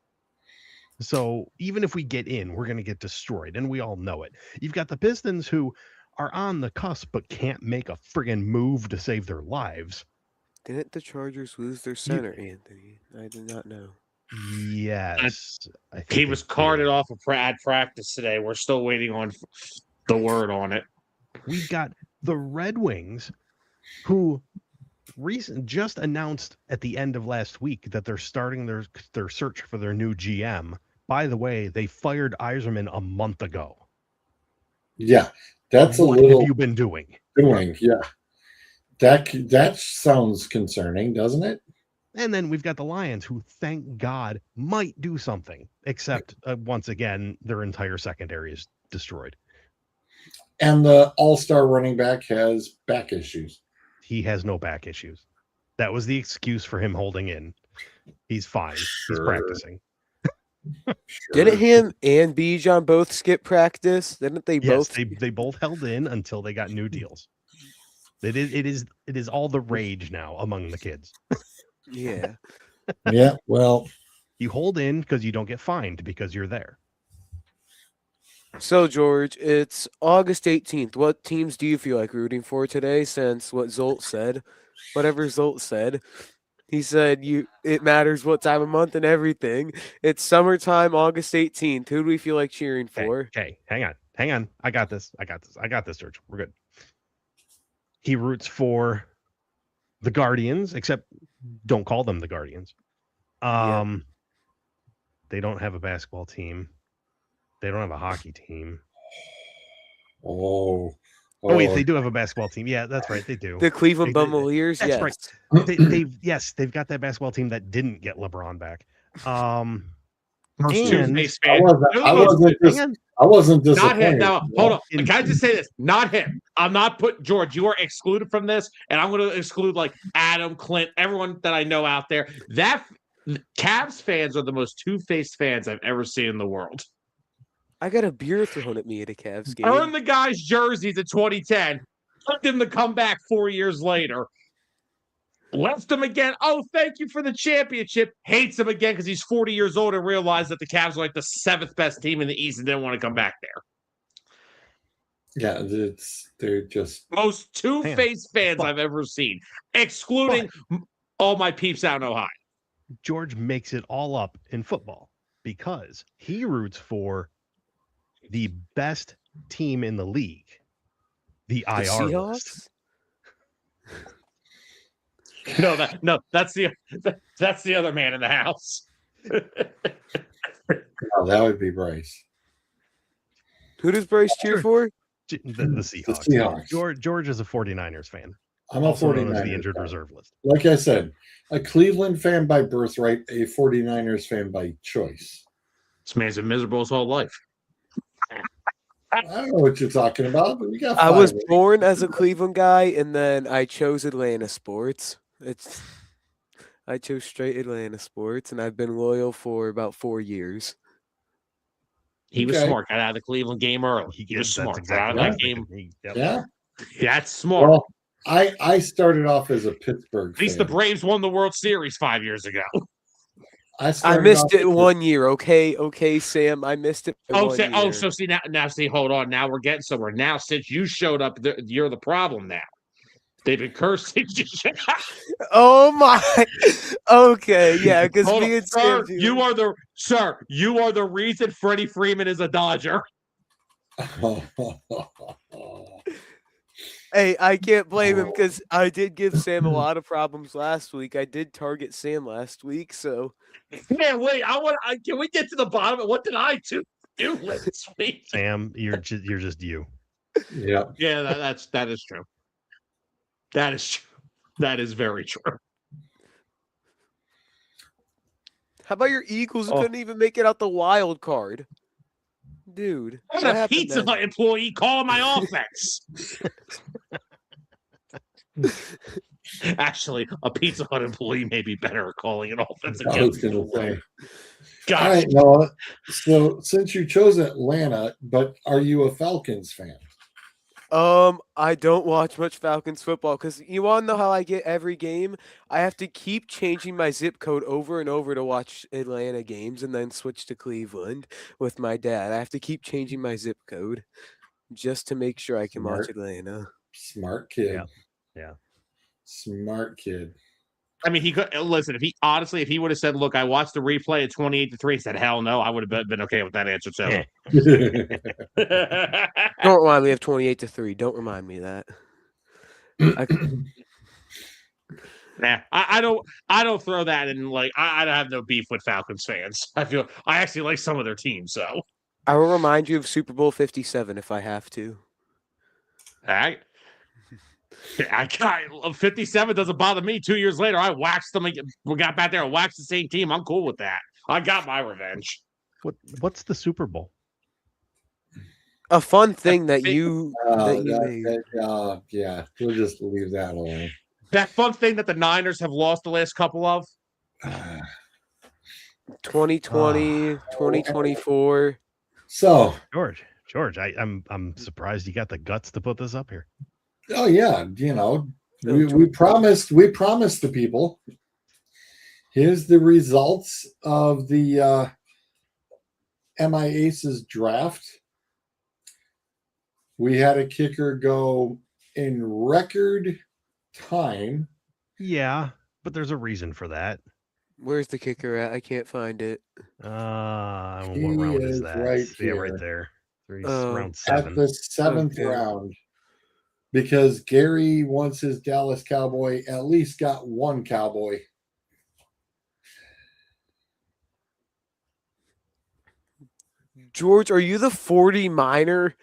So even if we get in, we're going to get destroyed, and we all know it. You've got the Pistons, who are on the cusp but can't make a friggin' move to save their lives. Didn't the Chargers lose their center, Anthony? I did not know. Yes. I think He they was did. carted off of practice today. We're still waiting on the word on it. We've got the Red Wings, who just announced at the end of last week that they're starting their search for their new GM. By the way, they fired Yzerman a month ago. Yeah. That's What a little have you been doing? Yeah. That sounds concerning, doesn't it? And then we've got the Lions, who, thank God, might do something, except once again, their entire secondary is destroyed. And the all-star running back has back issues. he has no back issues. That was the excuse for him holding in. He's fine. He's practicing. Didn't him and Bijan both skip practice? Didn't they Yes, both? they both held in until they got new deals. It is all the rage now among the kids. Yeah. Yeah, well, You hold in because you don't get fined because you're there. So, George, it's August 18th. What teams do you feel like rooting for today since what Zolt said? Whatever Zolt said. He said it matters what time of month and everything. It's summertime, August 18th. Who do we feel like cheering for? Okay, hang on. I got this, George. We're good. He roots for the Guardians, except don't call them the Guardians. They don't have a basketball team. They don't have a hockey team. oh, Oh wait, they do have a basketball team. Yeah, that's right, they do. The Cleveland They- Bummeliers, That's yes. right. They've got that basketball team that didn't get LeBron back. Most And- two-faced fan. I wasn't Not disappointed. him. Now, hold on. Can I just say this? Not him. I'm not putting George. You are excluded from this, and I'm going to exclude like Adam, Clint, everyone that I know out there. That Cavs fans are the most two-faced fans I've ever seen in the world. I got a beer thrown at me at a Cavs game. Earned the guy's jerseys in 2010. Took him to come back 4 years later. Left him again. Oh, thank you for the championship. Hates him again because he's 40 years old and realized that the Cavs are like the 7th best team in the East and didn't want to come back there. Yeah, they're just Most two-faced fans I've ever seen, excluding all my peeps out in Ohio. George makes it all up in football because he roots for the best team in the league, the IR list. Seahawks? No, that's the other man in the house. oh, that would be Bryce. Who does Bryce cheer for? The Seahawks. The Seahawks. George is a 49ers fan. I'm a Also known as 49ers the injured fan. reserve list. Like I said, a Cleveland fan by birthright, a 49ers fan by choice. This man's been miserable his whole life. I don't know what you're talking about, but we got I was 5 rings. born as a Cleveland guy, and then I chose Atlanta sports. I chose straight Atlanta sports, and I've been loyal for about 4 years. He was Okay. smart. Got out of the Cleveland game early. He was smart. Got out of that game. Yeah. That's smart. Well, I started off as a Pittsburgh At least fan. the Braves won the World Series 5 years ago. I missed it 1 year. Okay, Sam. I missed it. So see now see, hold on. Now we're getting somewhere. Now since you showed up, you're the problem now. They've been cursing. Oh my. Okay, yeah, because Hold me on, and Sam. you are the reason Freddie Freeman is a Dodger. Hey, I can't blame him because I did give Sam a lot of problems last week. I did target Sam last week, so. Man, wait. Can we get to the bottom of what did I do this week? Sam, you're just you. Yeah. Yeah, that is true. That is true. That is very true. How about your Eagles who Oh. couldn't even make it out the wild card? Dude. I'm what a happened Pizza then? Hut employee calling my offense. Actually, a Pizza Hut employee may be better at calling an offense I was against going to say. Gosh. All right, Noah. So since you chose Atlanta, but are you a Falcons fan? I don't watch much Falcons football because you want to know how I get every game? I have to keep changing my zip code over and over to watch Atlanta games and then switch to Cleveland with my dad. I have to keep changing my zip code just to make sure I can watch Smart. Atlanta. Smart kid. Yeah. Smart kid. I mean, he could listen. If he would have said, "Look, I watched the replay at 28-3," said, "Hell no," I would have been okay with that answer too. Don't remind me of 28-3. Don't remind me of that. Nah, I don't throw that in. Like, I don't have no beef with Falcons fans. I actually like some of their teams. So I will remind you of Super Bowl 57 if I have to. I got 57 doesn't bother me. 2 years later, I waxed them. We got back there and waxed the same team. I'm cool with that. I got my revenge. What's the Super Bowl? A fun thing that Big- you made. Yeah, we'll just leave that alone. That fun thing that the Niners have lost the last couple of. 2020, 2024. So, George, I'm surprised you got the guts to put this up here. oh yeah, we promised the people. Here's the results of the MIACES draft. We had a kicker go in record time. Yeah, but there's a reason for that. Where's the kicker at? I can't find it. What round is that? Right Yeah, here. right there. Oh. Round 7. At the 7th Okay. round. Because Gary wants his Dallas Cowboy at least got one Cowboy. George, are you the 40 minor?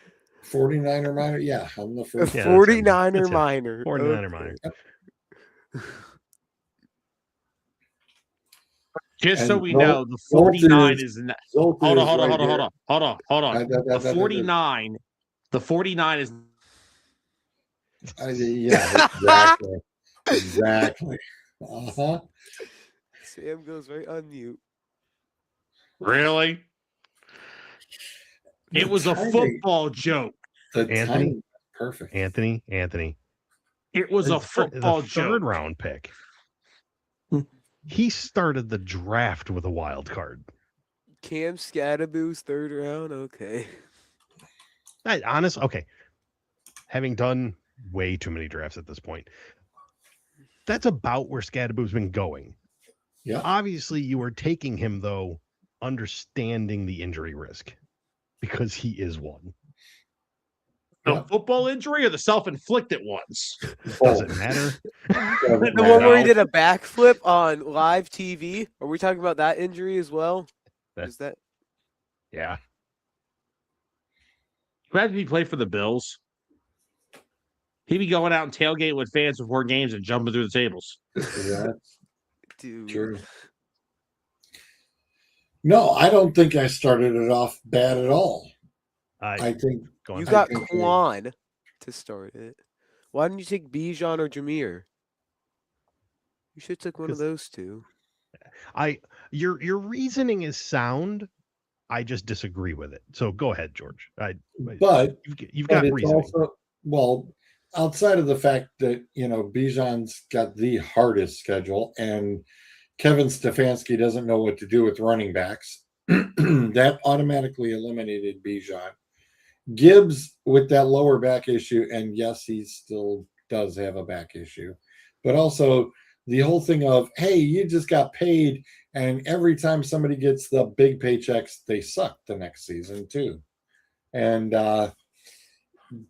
49er minor? Yeah, I'm the first. Yeah, 49er that's it. minor. 49er Okay. minor. Just so And we Zolt- know, the Zolt 49 is- is in that. Zolt Hold is on. right here. Hold on. The 49. The 49 is. Yeah, exactly. Exactly. Uh-huh. Sam goes right on mute. Really? It was a timing- football joke. The Anthony? timing, perfect. Anthony. It was a football the joke. third round pick. He started the draft with a wild card. Cam Scadaboo's third round. Okay. Okay. Having done way too many drafts at this point, that's about where Scadaboo's been going. Yeah. Obviously, you were taking him, though, understanding the injury risk because he is one. The Yeah. football injury or the self-inflicted ones? Does it matter? Doesn't The one where he matter. did a backflip on live TV. Are we talking about that injury as well? Is that? Yeah. Imagine he played for the Bills. He'd be going out and tailgating with fans before games and jumping through the tables. Yeah, Dude. true. No, I don't think I started it off bad at all. I think Go on. You got think Quan to start it. Why didn't you take Bijan or Jameer? You should have took one of those two. Your reasoning is sound. I just disagree with it. So go ahead, George. but You've got it's reasoning. also, well, outside of the fact that, Bijan's got the hardest schedule and Kevin Stefanski doesn't know what to do with running backs, that automatically eliminated Bijan. Gibbs with that lower back issue, and yes, he still does have a back issue, but also the whole thing of, hey, you just got paid, and every time somebody gets the big paychecks, they suck the next season too. And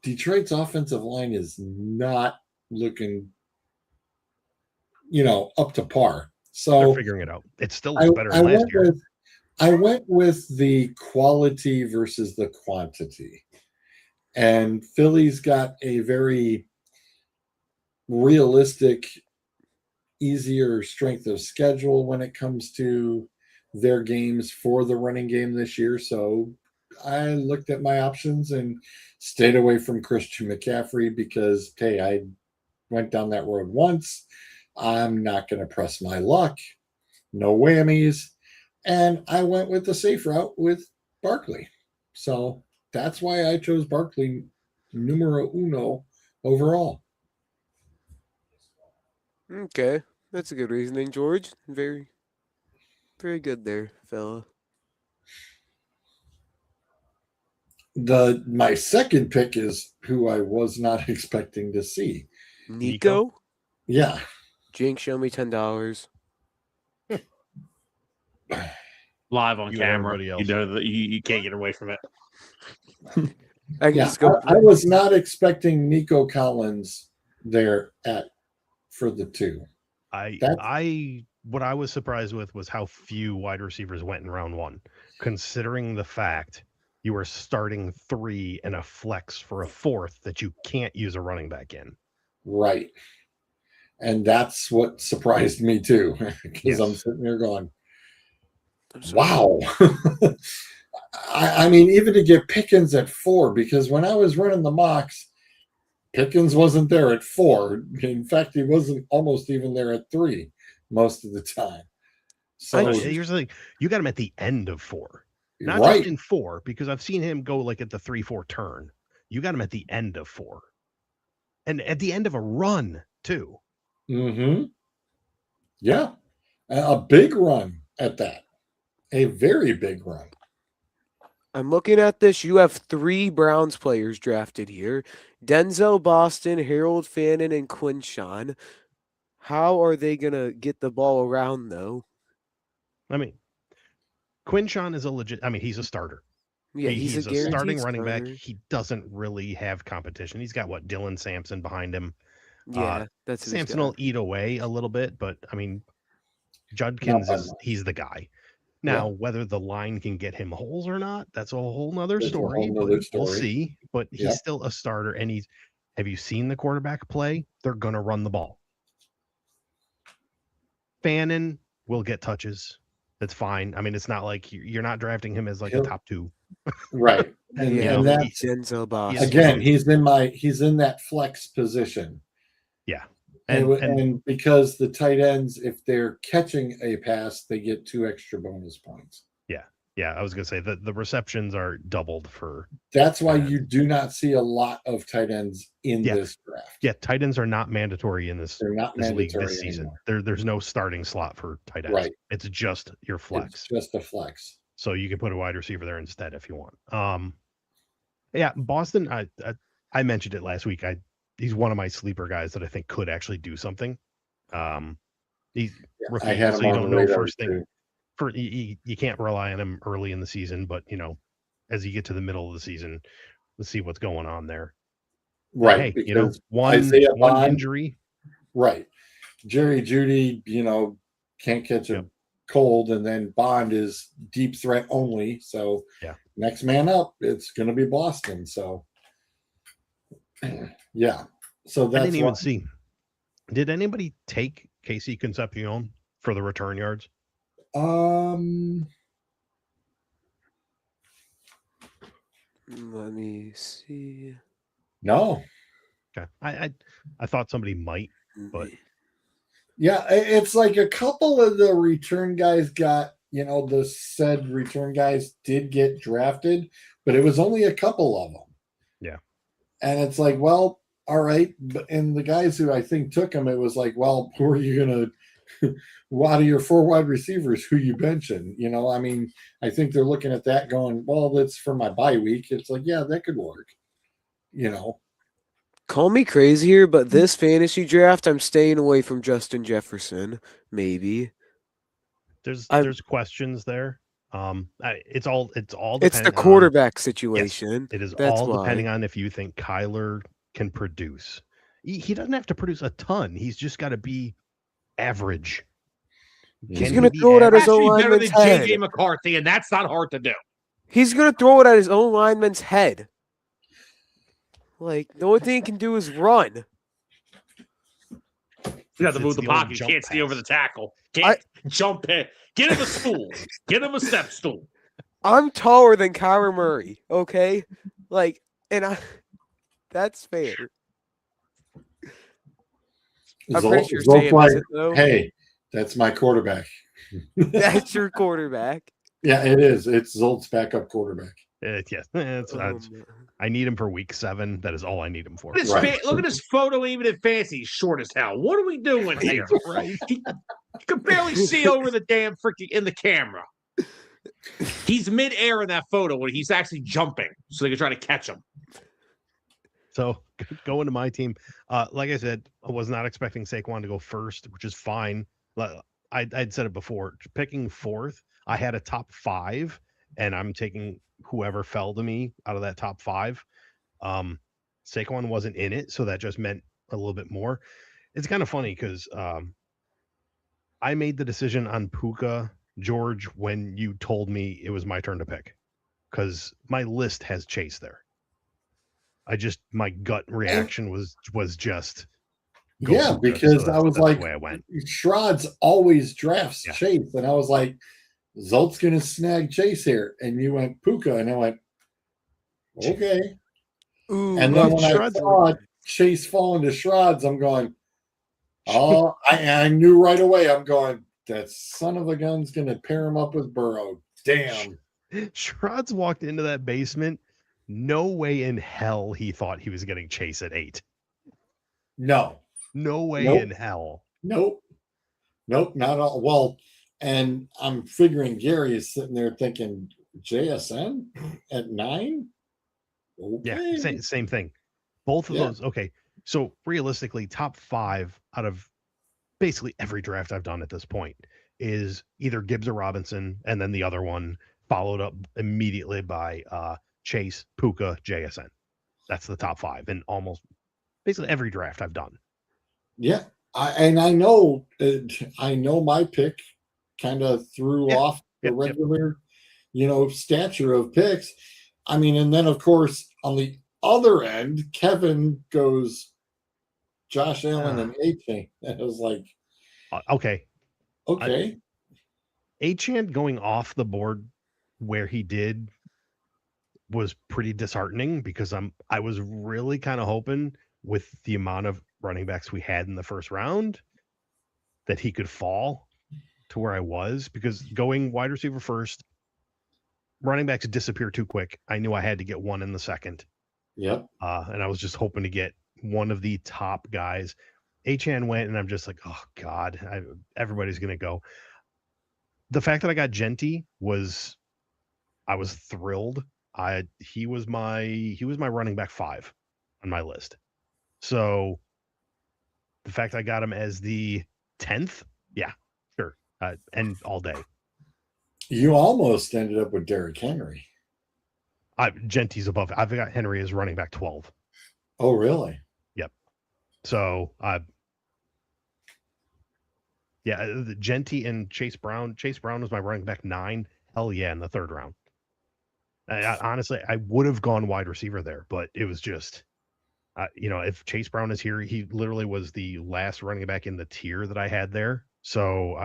Detroit's offensive line is not looking, up to par. So They're figuring it out. It still looks better than last year. I went with the quality versus the quantity. And Philly's got a very realistic, easier strength of schedule when it comes to their games for the running game this year. So I looked at my options and stayed away from Christian McCaffrey because, hey, I went down that road once. I'm not going to press my luck. No whammies. And I went with the safe route with Barkley. So that's why I chose Barkley numero uno overall. Okay. That's a good reasoning, George. Very, very good there, fella. My second pick is who I was not expecting to see. Nico? Yeah. Jinx, show me $10. Live on You and camera. everybody else. You know that you can't get away from it. I can Yeah. just go. I was not expecting Nico Collins there for the 2. What I was surprised with was how few wide receivers went in round 1, considering the fact you were starting 3 and a flex for a 4th that you can't use a running back in. Right. And that's what surprised me too, because I'm Yes. sitting there going, I'm sorry. wow. I mean, even to get Pickens at 4, because when I was running the mocks, Pickens wasn't there at 4. In fact, he wasn't almost even there at 3 most of the time. So Here's the thing: you got him at the end of 4, not right, just in 4, because I've seen him go like at the 3-4 turn. You got him at the end of 4, and at the end of a run too. mm-hmm. Yeah, a big run at that, a very big run. I'm looking at this. You have 3 Browns players drafted here: Denzel Boston, Harold Fannin, and Quinshawn. How are they gonna get the ball around though? I mean, Quinshawn is a legit. I mean, he's a starter. Yeah, he's a guaranteed starting running back. starter. He doesn't really have competition. He's got what, Dylan Sampson behind him. Yeah, that's who he's Sampson got. will eat away a little bit, but I mean, Not Judkins by is much. he's the guy. Yeah. Now, whether the line can get him holes or not, that's a whole nother That's a whole story. nother But we'll story. see. But he's Yep. still a starter, and he's. Have you seen the quarterback play? They're gonna run the ball. Fannin will get touches. That's fine. I mean, it's not like you're not drafting him as like a He'll- top 2. Right, and, Yeah, and that's Denzel Boston. again, he's in that flex position. Yeah. And because the tight ends, if they're catching a pass, they get 2 extra bonus points. Yeah, I was gonna say the receptions are doubled for. That's why tight ends. you do not see a lot of tight ends in Yeah. this draft. Yeah, tight ends are not mandatory in this They're not league mandatory this season. anymore. There's no starting slot for tight ends. Right. It's just your flex. It's just a flex. So you can put a wide receiver there instead if you want. Yeah, Boston. I mentioned it last week. He's one of my sleeper guys that I think could actually do something. He's rookie, I had him so you on don't the know radar first thing. too. You can't rely on him early in the season, but as you get to the middle of the season, let's see what's going on there. Right, Hey, because one Isaiah Bond- injury. Right. Jerry Jeudy, can't catch a cold, and then Bond is deep threat only. So Yeah. next man up, it's going to be Boston. So yeah. So I that's didn't even why- see. Did anybody take Casey Concepcion for the return yards? Let me see. No. Okay. I thought somebody might, but Yeah, it's like a couple of the return guys got, the said return guys did get drafted, but it was only a couple of them. Yeah. And it's like, well, all right. And the guys who I think took them, it was like, well, who are you going to, out of your 4 wide receivers, who you benching? I mean, I think they're looking at that going, well, that's for my bye week. It's like, yeah, that could work. Call me crazy here, but this fantasy draft, I'm staying away from Justin Jefferson. Maybe there's questions there. It's all it's dependent the quarterback situation. It is That's all why. depending on if you think Kyler can produce. He doesn't have to produce a ton. He's just got to be average. He's Can gonna he be throw it at his Actually, own better than lineman's head. JJ McCarthy, and that's not hard to do. He's gonna throw it at his own lineman's head. Like the only thing he can do is run. You have to It's move the the old pocket. You jump can't see over pass. the tackle. Can't jump in. Get him a stool. Get him a step stool. I'm taller than Kyler Murray. Okay, that's fair. I'm pretty sure Zolt's Sam like, isn't though. hey, that's my quarterback. That's your quarterback. Yeah, it is. It's Zolt's backup quarterback. Yes, I need him for week 7. That is all I need him for. Look at, look at his photo, even in fancy. He's short as hell. What are we doing here? Right. You can barely see over the damn freaking in the camera. He's midair in that photo when he's actually jumping, so they can try to catch him. So going to my team, like I said, I was not expecting Saquon to go first, which is fine. I'd said it before. Picking 4th, I had a top 5, and I'm taking whoever fell to me out of that top 5. Saquon wasn't in it, so that just meant a little bit more. It's kind of funny because I made the decision on Puka, George, when you told me it was my turn to pick, because my list has Chase there. My gut reaction was just go Puka, because so I was that's like, the way I went. Schrod's always drafts Yeah. Chase, and I was like, Zolt's going to snag Chase here. And you went Puka. And I went, okay. Ooh, And then when I Shreds saw Chase fall into Shrods, I'm going, oh, I knew right away. I'm going, that son of a gun's going to pair him up with Burrow. Damn. Shrods walked into that basement. No way in hell he thought he was getting Chase at 8. No. No way Nope. in hell. Nope, not all. Well, and I'm figuring Gary is sitting there thinking JSN at 9. Okay. Yeah, same thing. Both of Yeah. those. Okay, so realistically, top 5 out of basically every draft I've done at this point is either Gibbs or Robinson, and then the other one followed up immediately by Chase, Puka, JSN. That's the top 5 in almost basically every draft I've done. Yeah, I know my pick kind of threw off the regular, stature of picks. I mean, and then of course on the other end, Kevin goes Josh Allen and A-Chain. And I was like, okay. A-Chain going off the board where he did was pretty disheartening because I was really kind of hoping with the amount of running backs we had in the first round that he could fall to where I was, because going wide receiver first, running backs disappear too quick. I knew I had to get one in the second. Yep. And I was just hoping to get one of the top guys. Achan went, and I'm just like, oh God, everybody's going to go. The fact that I got Genty I was thrilled. He was my running back 5 on my list. So the fact I got him as the 10th, yeah, sure, and all day. You almost ended up with Derrick Henry. Genty's above. I've got Henry as running back 12. Oh, really? Yep. So, the Genty and Chase Brown. Chase Brown was my running back 9. Hell yeah, in the 3rd round. Honestly, I would have gone wide receiver there, but it was just, if Chase Brown is here, he literally was the last running back in the tier that I had there. So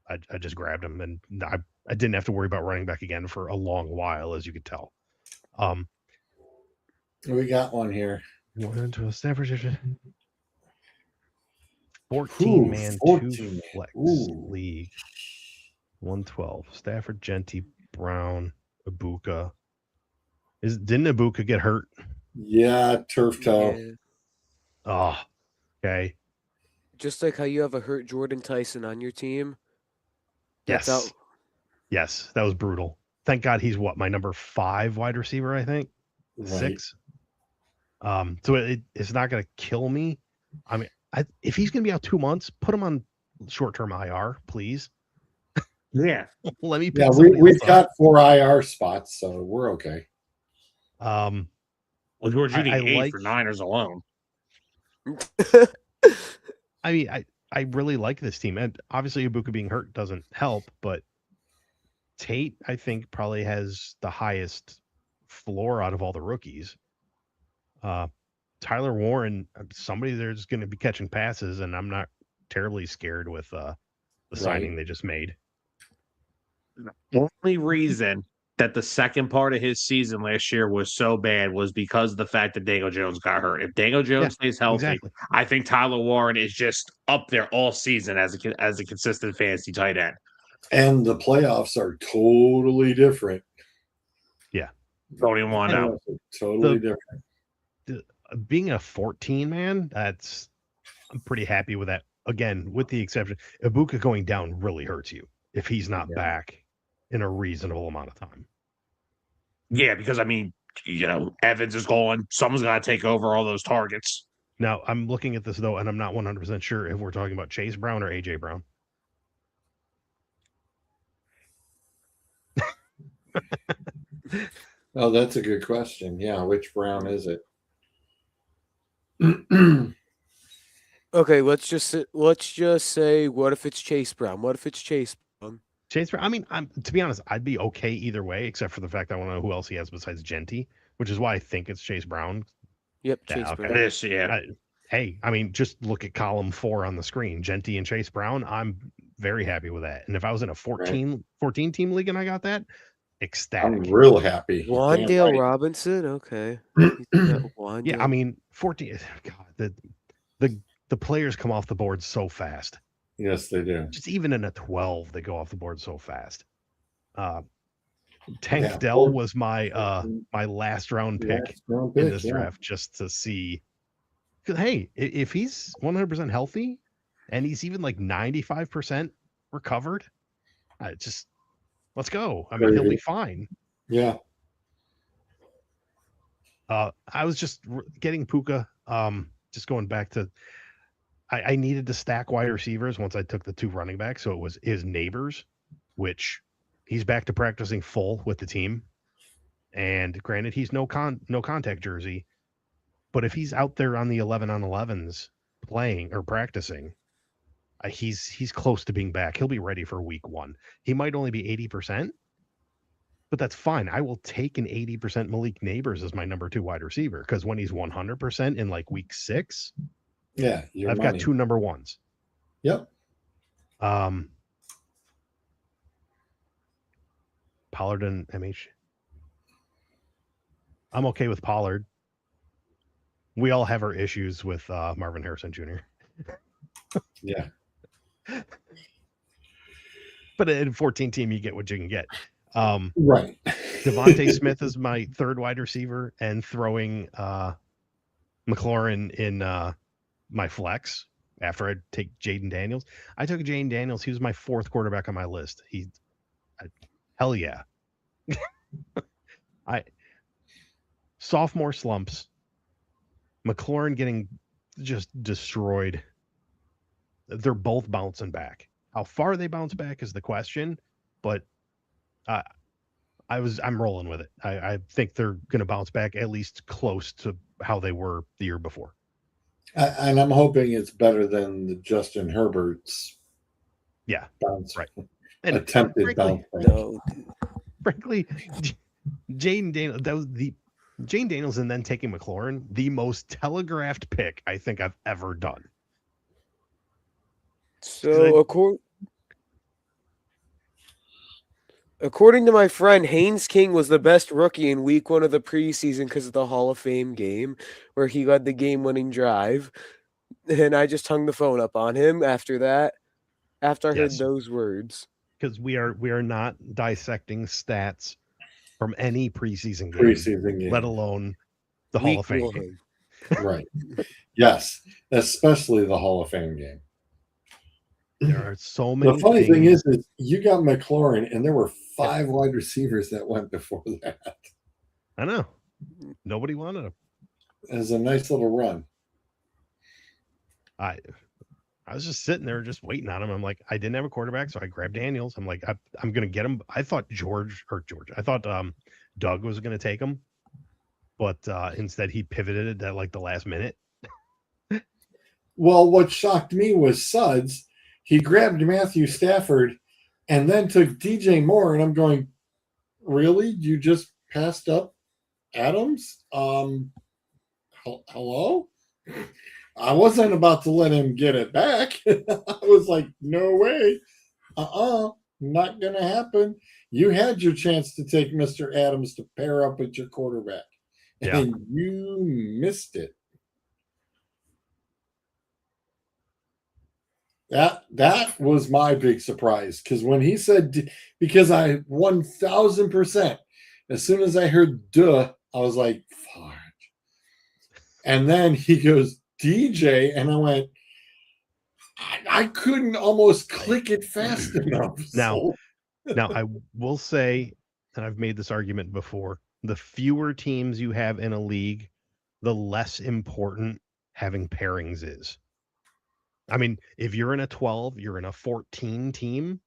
I just grabbed him, and I didn't have to worry about running back again for a long while, as you could tell. We got one here. Went into a Stafford 14 man 2 flex league. 112. Stafford, Genty, Brown, Ibuka. Didn't Ibuka get hurt? Yeah, turf toe. Yeah. Oh, okay. Just like how you have a hurt Jordan Tyson on your team. That's Yes. Yes, that was brutal. Thank God he's my number 5 wide receiver, I think. Right. 6. So it's not going to kill me. I mean, if he's going to be out 2 months, put him on short-term IR, please. Yeah. Let me pick Yeah, somebody we've else up. got 4 IR spots, so we're okay. Well, George, you I need 8 like- for Niners alone. I mean, I really like this team. And obviously Ibuka being hurt doesn't help, but Tate, I think, probably has the highest floor out of all the rookies. Tyler Warren, somebody there's going to be catching passes, and I'm not terribly scared with the signing they just made. The only reason that the second part of his season last year was so bad was because of the fact that Daniel Jones got hurt. If Daniel Jones stays healthy, exactly. I think Tyler Warren is just up there all season as a consistent fantasy tight end. And the playoffs are totally different. Yeah. Don't even want to know. Totally different. Being a 14 man, I'm pretty happy with that. Again, with the exception, Ibuka going down really hurts you if he's not back in a reasonable amount of time. Yeah, because I mean, Evans is going. Someone's got to take over all those targets. Now, I'm looking at this though, and I'm not 100% sure if we're talking about Chase Brown or AJ Brown. Oh, that's a good question. Yeah, which Brown is it? Okay, let's just say, what if it's Chase Brown? What if it's Chase Brown? Chase Brown. I mean, to be honest, I'd be okay either way, except for the fact I want to know who else he has besides Genty, which is why I think it's Chase Brown. Yep, Yeah, Chase okay. Brown. It is, yeah. Hey, I mean, just look at column 4 on the screen. Genty and Chase Brown. I'm very happy with that. And if I was in a 14 team league and I got that, ecstatic. I'm real happy. Damn Wandale right. Robinson, okay. He's got Wandale. Yeah, I mean 14. God, the players come off the board so fast. Yes, they do. Just even in a 12, they go off the board so fast. Tank Yeah, Dell was my my last round pick Last round in pick, this yeah. draft, just to see. Because hey, if he's 100% healthy and he's even like 95% recovered, just let's go. I mean, he'll be fine. Yeah. I was just getting Puka. Just going back to, I needed to stack wide receivers once I took the 2 running backs. So it was his neighbors, which he's back to practicing full with the team. And granted, he's no contact jersey, but if he's out there on the 11-on-11s playing or practicing, he's close to being back. He'll be ready for week 1. He might only be 80%, but that's fine. I will take an 80% Malik Neighbors as my number 2 wide receiver, because when he's 100% in like week 6, Yeah, I've got 2 number 1s. Yep. Pollard and MH. I'm okay with Pollard. We all have our issues with Marvin Harrison Jr. Yeah. But in 14 team, you get what you can get. Right. Devontae Smith is my 3rd wide receiver, and throwing McLaurin in my flex after I take Jaden Daniels. I took Jaden Daniels. He was my 4th quarterback on my list. Hell yeah. Sophomore slumps. McLaurin getting just destroyed. They're both bouncing back. How far they bounce back is the question, but I'm rolling with it. I think they're going to bounce back at least close to how they were the year before. And I'm hoping it's better than the Justin Herbert's bounce. Right. And attempted bounce. No. Frankly, Jaden Daniels, that was the Jane Daniels, and then taking McLaurin, the most telegraphed pick I think I've ever done. So according to my friend, Haynes King was the best rookie in week 1 of the preseason because of the Hall of Fame game where he led the game-winning drive. And I just hung the phone up on him after that, after I heard those words. Because we are not dissecting stats from any preseason game, let alone the Hall of Fame game. Right. Yes, especially the Hall of Fame game. There are so many. The funny thing is you got McLaurin, and there were 5 wide receivers that went before that. I know. Nobody wanted him. It was a nice little run. I was just sitting there just waiting on him. I'm like, I didn't have a quarterback, so I grabbed Daniels. I'm like, I'm going to get him. I thought I thought Doug was going to take him, but instead he pivoted at like the last minute. Well, what shocked me was Sudds. He grabbed Matthew Stafford and then took DJ Moore, and I'm going, really? You just passed up Adams? Hello? I wasn't about to let him get it back. I was like, no way. Not going to happen. You had your chance to take Mr. Adams to pair up with your quarterback, and you missed it. That was my big surprise, because when he said, because I 1000%, as soon as I heard duh, I was like, fuck. And then he goes, DJ, and I went, I couldn't almost click it fast enough. Now I will say, and I've made this argument before, the fewer teams you have in a league, the less important having pairings is. I mean, if you're in a 12, you're in a 14 team,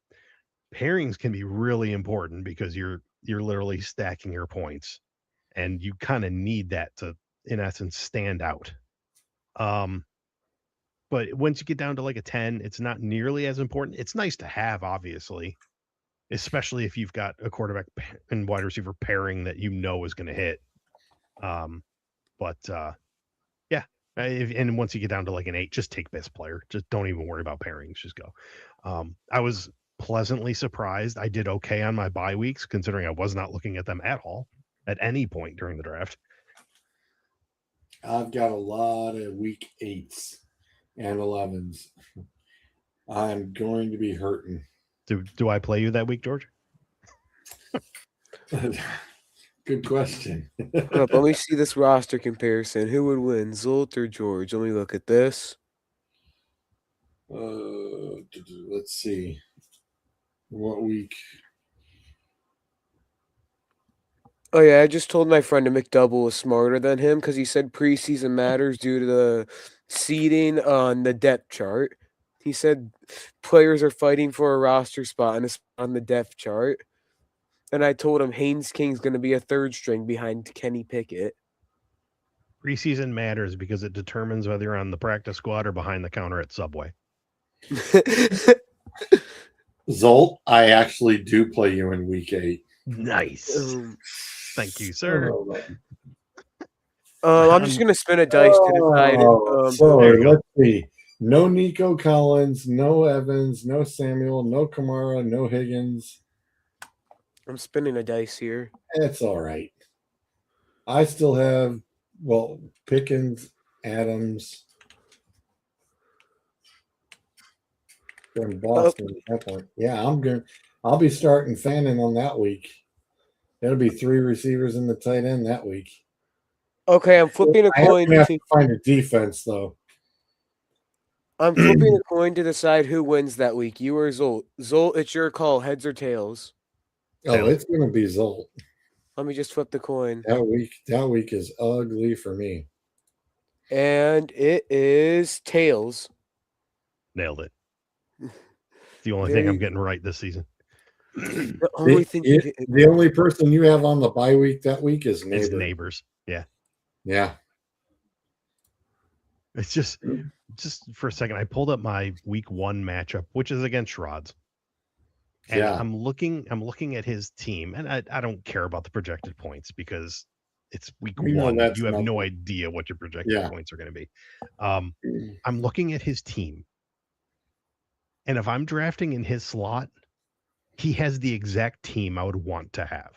pairings can be really important because you're literally stacking your points, and you kind of need that to, in essence, stand out. But once you get down to like a 10, it's not nearly as important. It's nice to have, obviously, especially if you've got a quarterback and wide receiver pairing that you know is going to hit. And once you get down to like an 8, just take best player. Just don't even worry about pairings. Just go. I was pleasantly surprised. I did okay on my bye weeks, considering I was not looking at them at all at any point during the draft. I've got a lot of week 8s and 11s. I'm going to be hurting. Do I play you that week, George? Good question. Let me see this roster comparison. Who would win, Zolt or George? Let me look at this. Let's see. What week? Oh yeah, I just told my friend a McDouble was smarter than him because he said preseason matters due to the seeding on the depth chart. He said players are fighting for a roster spot on the depth chart. And I told him Haynes King's going to be a third string behind Kenny Pickett. Preseason matters because it determines whether you're on the practice squad or behind the counter at Subway. Zolt, I actually do play you in week 8. Nice. Thank you, sir. I'm just going to spin a dice to decide. So let's see. No Nico Collins, no Evans, no Samuel, no Kamara, no Higgins. I'm spinning a dice here. That's all right. I still have, Pickens, Adams, from Boston. Yeah, I'll be starting Fannin on that week. That'll be 3 receivers in the tight end that week. Okay, I'm flipping a coin. I have to find a defense, though. I'm flipping a coin to decide who wins that week. You or Zolt? Zolt, it's your call. Heads or tails? Oh, it's going to be Zolt. Let me just flip the coin. That week is ugly for me. And it is tails. Nailed it. The only thing I'm getting right this season. The only thing the only person you have on the bye week that week is Neighbors. It's Neighbors. Yeah. Yeah. It's just for a second, I pulled up my week 1 matchup, which is against Schrod's. And I'm looking at his team, and I don't care about the projected points because it's week 1. You have no idea what your projected points are going to be. I'm looking at his team. And if I'm drafting in his slot, he has the exact team I would want to have.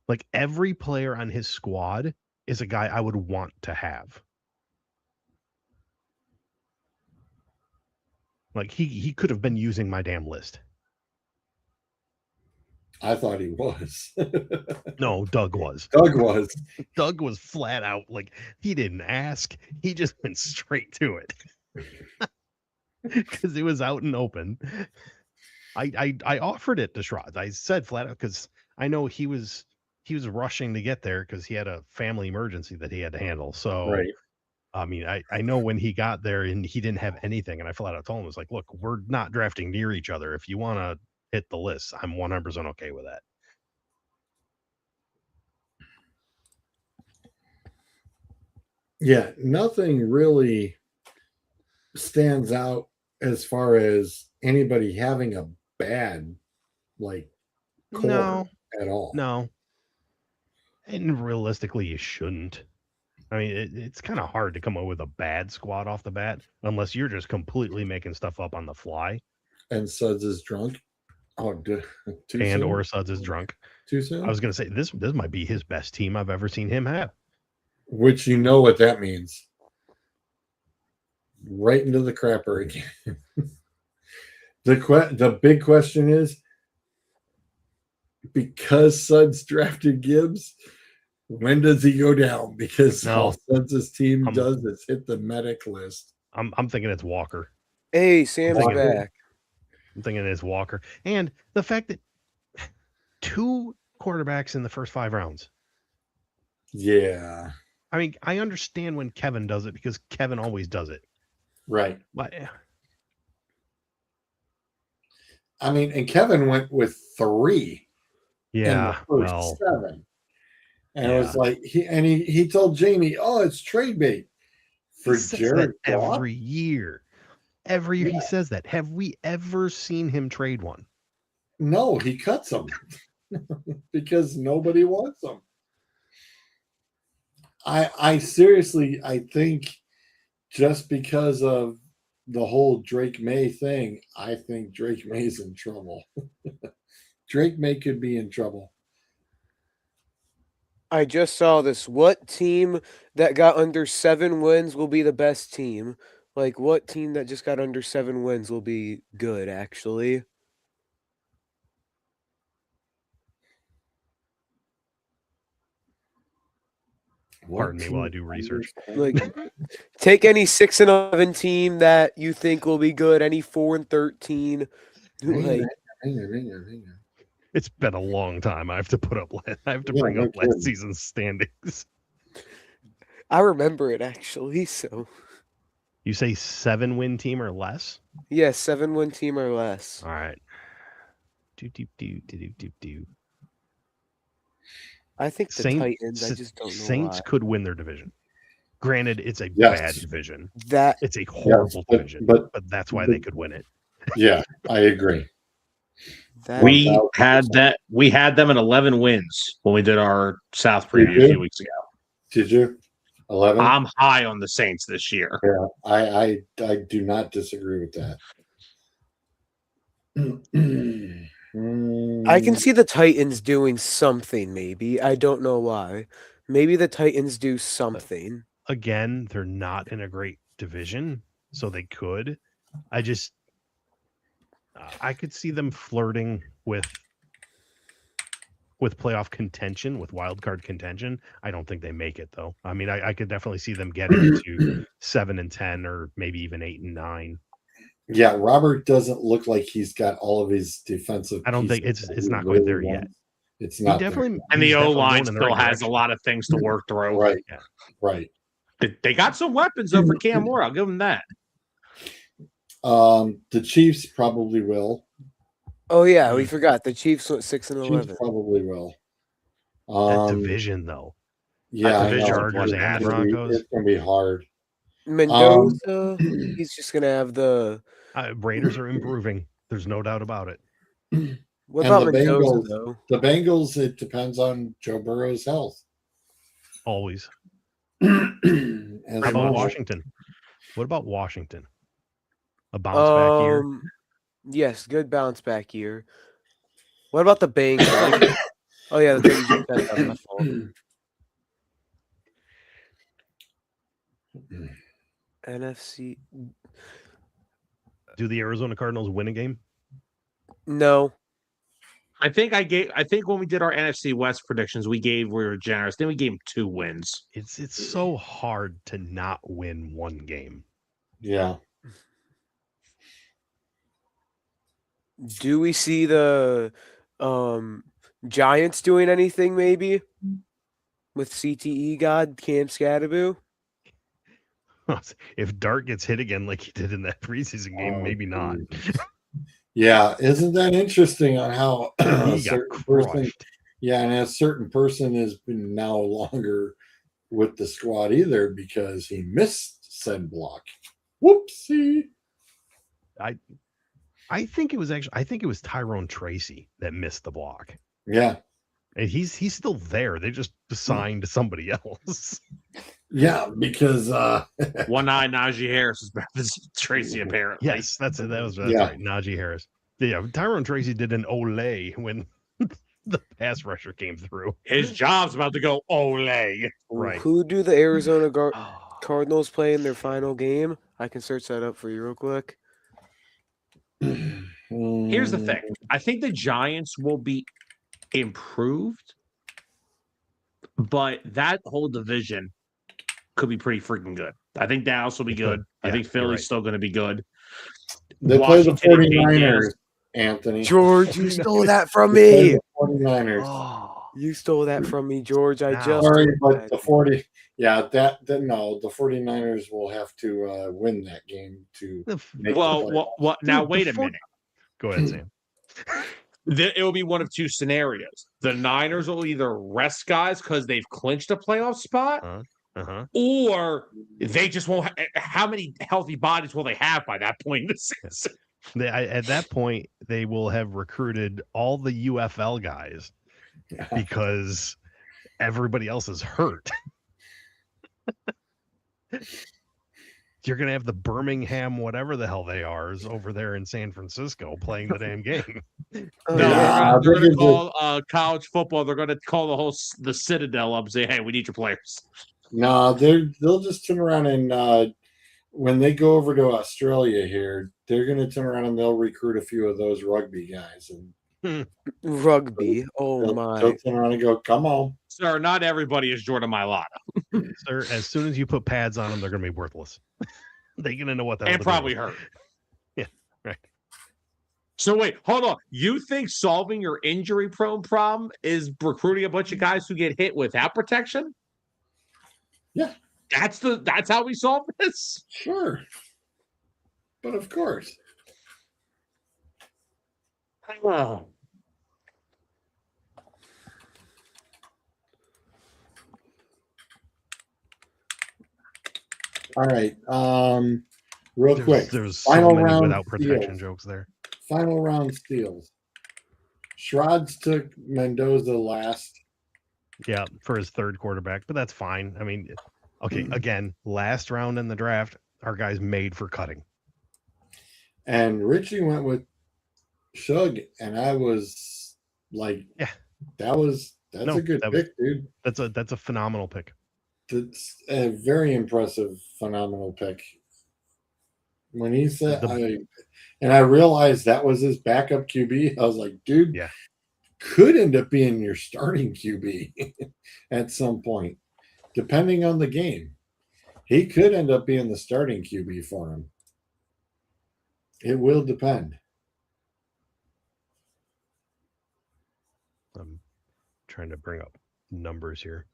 Like every player on his squad is a guy I would want to have. Like he could have been using my damn list. I thought he was. No, Doug was. Doug was flat out like he didn't ask. He just went straight to it. Because it was out and open. I offered it to Shrod. I said flat out because I know he was rushing to get there because he had a family emergency that he had to handle. So right. I mean, I know when he got there and he didn't have anything, and I flat out told him, I was like, look, we're not drafting near each other. If you want to hit the list, I'm 100% okay with that. Yeah, nothing really stands out as far as anybody having a bad core at all. No. And realistically, you shouldn't. I mean, it's kind of hard to come up with a bad squad off the bat unless you're just completely making stuff up on the fly. And Suds is drunk. Oh, too soon? Or Suds is drunk. Too soon? I was going to say, this might be his best team I've ever seen him have. Which you know what that means. Right into the crapper again. The big question is, because Suds drafted Gibbs, when does he go down? Because all Suds' team does is hit the medic list. I'm thinking it's Walker. Hey, Sam's back. I'm thinking it's Walker. And the fact that 2 quarterbacks in the first 5 rounds. Yeah. I mean, I understand when Kevin does it because Kevin always does it. Right. But I mean, and Kevin went with 3 in the first 7. And it was like he told Jamie, "Oh, it's trade bait for Jared Goff?" every year. Every year he says that. Have we ever seen him trade one? No, he cuts them because nobody wants them. I seriously, I think just because of the whole Drake May thing, I think Drake May's in trouble. Drake May could be in trouble. I just saw this. What team that got under 7 wins will be the best team? Like, what team that just got under 7 wins will be good, actually? Pardon me while I do research. Like, take any 6-11 team that you think will be good, any 4-13. Like, Hang on. It's been a long time. I have to put up. I have to Yeah, bring no up last kidding. season's standings. I remember it, actually, so. You say 7-win team or less? Yeah, 7-win team or less. All right. Do. I think the Titans, I just don't know Saints why. could win their division. Granted, it's a Yes. bad division. That It's a horrible but- division, but- but that's why they could win it. Yeah, I agree. We 1000%. had them at 11 wins when we did our South You preview a did? few weeks ago. Did you? 11? I'm high on the Saints this year. Yeah, I do not disagree with that. I can see the Titans doing something, maybe. I don't know why. Maybe the Titans do something. Again, they're not in a great division, so they could. I could see them flirting with playoff contention, with wild card contention. I don't think they make it though. I mean, I could definitely see them getting to 7-10 or maybe even 8-9. Yeah, Robert doesn't look like he's got all of his defensive. I don't think pieces it's that not he quite there really yet. wants. It's He not there. definitely And the he's O definitely line going in the still right has a direction. lot of things to work through. Right. Yeah. Right. They got some weapons over Cam Moore. I'll give them that. The Chiefs probably will. Oh yeah, we forgot the Chiefs went 6-11. Chiefs probably will. That division though. Yeah, I division, know. Chargers It's and gonna be- Broncos. It's gonna be hard. Mendoza, he's just gonna have the. Raiders are improving. There's no doubt about it. What And about the Mendoza Bengals- though? The Bengals, it depends on Joe Burrow's health. Always. As How about normal. Washington? What about Washington? A bounce back year? Yes, good bounce back year. What about the Bengals? Oh yeah, that's what you just said. That's my fault. NFC. Do the Arizona Cardinals win a game? No. I think when we did our NFC West predictions, we were generous. Then we gave them 2 wins. It's so hard to not win one game. Yeah. Do we see the Giants doing anything maybe with CTE God Cam Scadaboo? If Dart gets hit again like he did in that preseason game, maybe not. Yeah, isn't that interesting on how a He got certain person? crushed. Yeah, and a certain person has been no longer with the squad either because he missed said block. Whoopsie. I think it was Tyrone Tracy that missed the block. Yeah. And he's still there. They just assigned somebody else. Yeah, because One-eye Najee Harris is better than Tracy, apparently. Yes, that's Yeah. right. Najee Harris. Yeah, Tyrone Tracy did an ole when the pass rusher came through. His job's about to go ole. Right. Who do the Arizona Cardinals play in their final game? I can search that up for you real quick. Here's the thing. I think the Giants will be improved, but that whole division could be pretty freaking good. I think Dallas will be good. I think Philly's still going to be good. They play the Washington and 49ers, Anthony. George, you stole that from They play me. the 49ers. Oh, You stole that from me, George. I Now. just. Sorry, but the 40, yeah, the 49ers will have to win that game to make the playoffs. Well, now Dude, wait a before- minute. Go ahead, Sam. It will be one of 2 scenarios. The Niners will either rest guys because they've clinched a playoff spot, Uh-huh. or they just won't. How many healthy bodies will they have by that point in the season? At that point, they will have recruited all the UFL guys because everybody else is hurt. You're gonna have the Birmingham, whatever the hell they are, is over there in San Francisco playing the damn game. Oh, No, yeah. they're gonna this is call college football. They're gonna call the Citadel up and say, "Hey, we need your players." No, they'll just turn around and when they go over to Australia here, they're going to turn around and they'll recruit a few of those rugby guys, and Rugby. Oh they'll my. turn around and go, "Come on." Sir, not everybody is Jordan Mailata, Sir, as soon as you put pads on them, they're gonna be worthless. They're gonna know what the hell and to probably do. hurt. Yeah, right. So wait, hold on. You think solving your injury-prone problem is recruiting a bunch of guys who get hit without protection? Yeah. That's how we solve this. Sure, but of course. Oh. All right. Real quick. There's so Final many round without protection steals. jokes there. Final round steals. Schrods took Mendoza last. Yeah, for his third quarterback, but that's fine. I mean, okay, again, last round in the draft, our guy's made for cutting. And Richie went with Shug, and I was like, Yeah. that's No, a good that was- pick, dude. That's a phenomenal pick. That's a very impressive, phenomenal pick. When he said, I realized that was his backup QB, I was like, dude, Yeah. could end up being your starting QB at some point, depending on the game. He could end up being the starting QB for him. It will depend. I'm trying to bring up numbers here.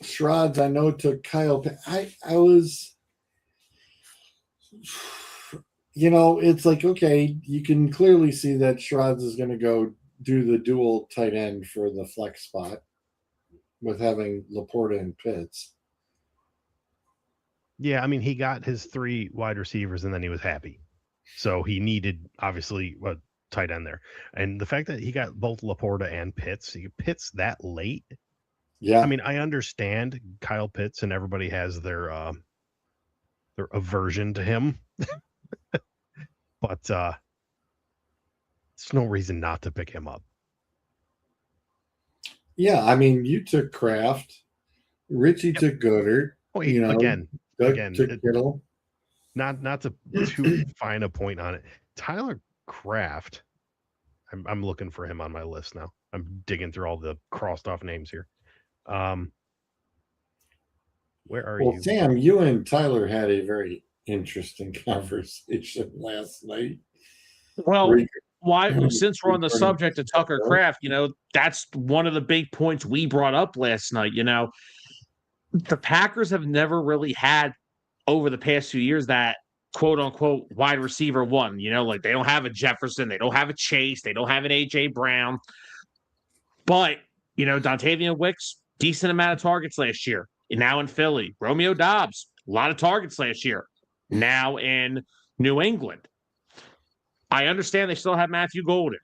Schrods, I know, took Kyle. I was, it's like, okay, you can clearly see that Schrods is going to go do the dual tight end for the flex spot with having Laporta and Pitts. Yeah, I mean, he got his 3 wide receivers and then he was happy. So he needed, obviously, a tight end there. And the fact that he got both Laporta and Pitts that late. Yeah. I mean, I understand Kyle Pitts and everybody has their aversion to him. But there's no reason not to pick him up. Yeah, I mean, you took Kraft. Richie took Goddard. Oh, Doug took Kittle. Not to too fine a point on it. Tyler Kraft, I'm looking for him on my list now. I'm digging through all the crossed off names here. Where are you? Sam, you and Tyler had a very interesting conversation last night. Well, since we're on the subject of Tucker Kraft, that's one of the big points we brought up last night. The Packers have never really had over the past few years that quote unquote wide receiver one. Like they don't have a Jefferson, they don't have a Chase, they don't have an AJ Brown. But Dontavian Wicks, decent amount of targets last year. Now in Philly, Romeo Doubs, a lot of targets last year. Now in New England. I understand they still have Matthew Golden.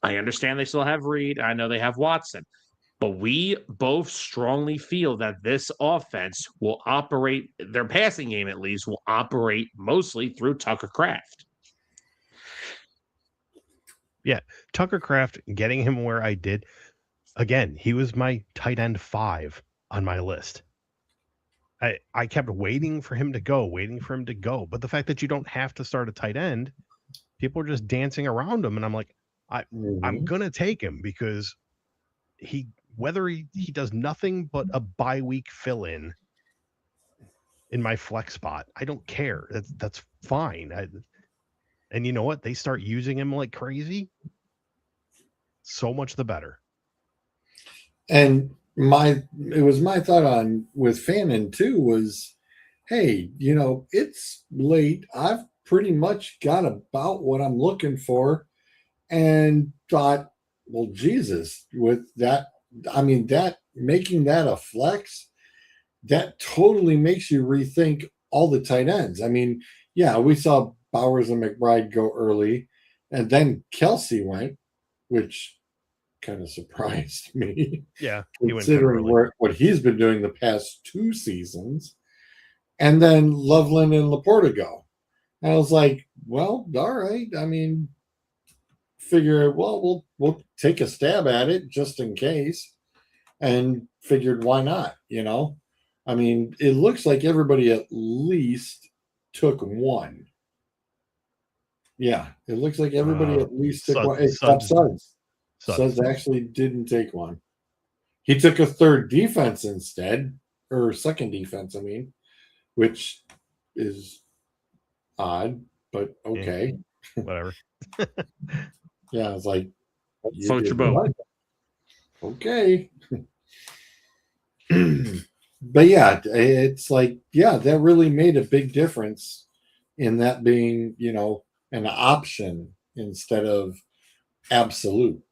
I understand they still have Reed. I know they have Watson. But we both strongly feel that this offense will operate, their passing game at least, will operate mostly through Tucker Kraft. Yeah, Tucker Kraft, getting him where I did. Again, he was my tight end 5 on my list. I kept waiting for him to go. But the fact that you don't have to start a tight end, people are just dancing around him. And I'm like, I'm going to take him because whether he does nothing but a bye week fill in my flex spot, I don't care. That's fine. And you know what? They start using him like crazy. So much the better. And it was my thought on with Fannin too was, hey, it's late. I've pretty much got about what I'm looking for, and thought, well, Jesus, with that, I mean, that making that a flex, that totally makes you rethink all the tight ends. I mean, yeah, we saw Bowers and McBride go early, and then Kelsey went, which kind of surprised me. Yeah, he went Considering what he's been doing the past 2 seasons. And then Loveland and Laporta go. And I was like, well, all right. I mean, figure, well, we'll take a stab at it just in case. And figured, why not? I mean, it looks like everybody at least took one. Yeah, it looks like everybody at least took one, except Suds. Suds actually didn't take one. He took a third defense instead, or second defense, I mean, which is odd, but okay. Whatever. Yeah, it's like, Float your boat. Okay. But yeah, it's like, yeah, that really made a big difference in that being, an option instead of absolute.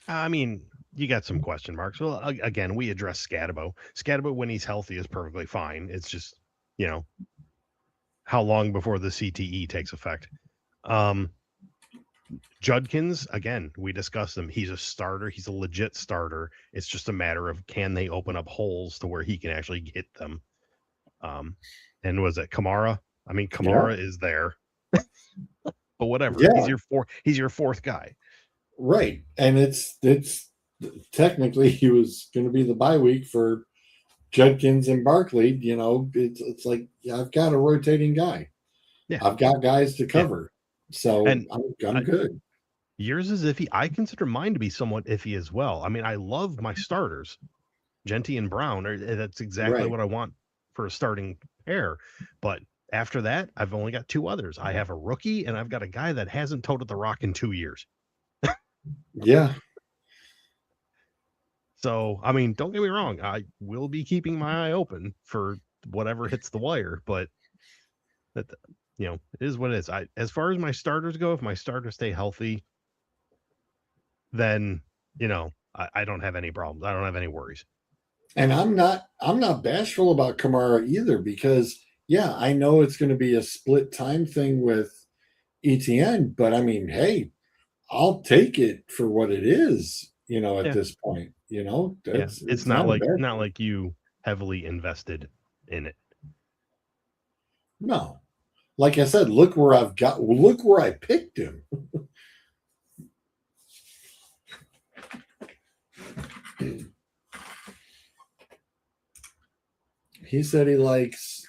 I mean, you got some question marks. Well, again, we address Scatabo. Scatabo, when he's healthy, is perfectly fine. It's just, how long before the CTE takes effect. Judkins, again, we discussed him. He's a starter. He's a legit starter. It's just a matter of can they open up holes to where he can actually hit them. And was it Kamara? I mean, Kamara is there, but whatever. Yeah. He's your fourth guy. Right. And it's technically he was going to be the bye week for Judkins and Barkley. It's like, yeah, I've got a rotating guy. Yeah. I've got guys to cover. Yeah. So and I'm good. Yours is iffy. I consider mine to be somewhat iffy as well. I mean, I love my starters. Genty and Brown. That's exactly what I want for a starting pair. But after that, I've only got 2 others. I have a rookie and I've got a guy that hasn't toted the rock in 2 years. Yeah. So, I mean, don't get me wrong. I will be keeping my eye open for whatever hits the wire, but that, it is what it is. As far as my starters go, if my starters stay healthy, then, I don't have any problems. I don't have any worries. And I'm not bashful about Kamara either, because yeah, I know it's going to be a split time thing with ETN, but I mean, hey, I'll take it for what it is, at this point. It's not like you heavily invested in it. No. Like I said, look where I picked him. He said he likes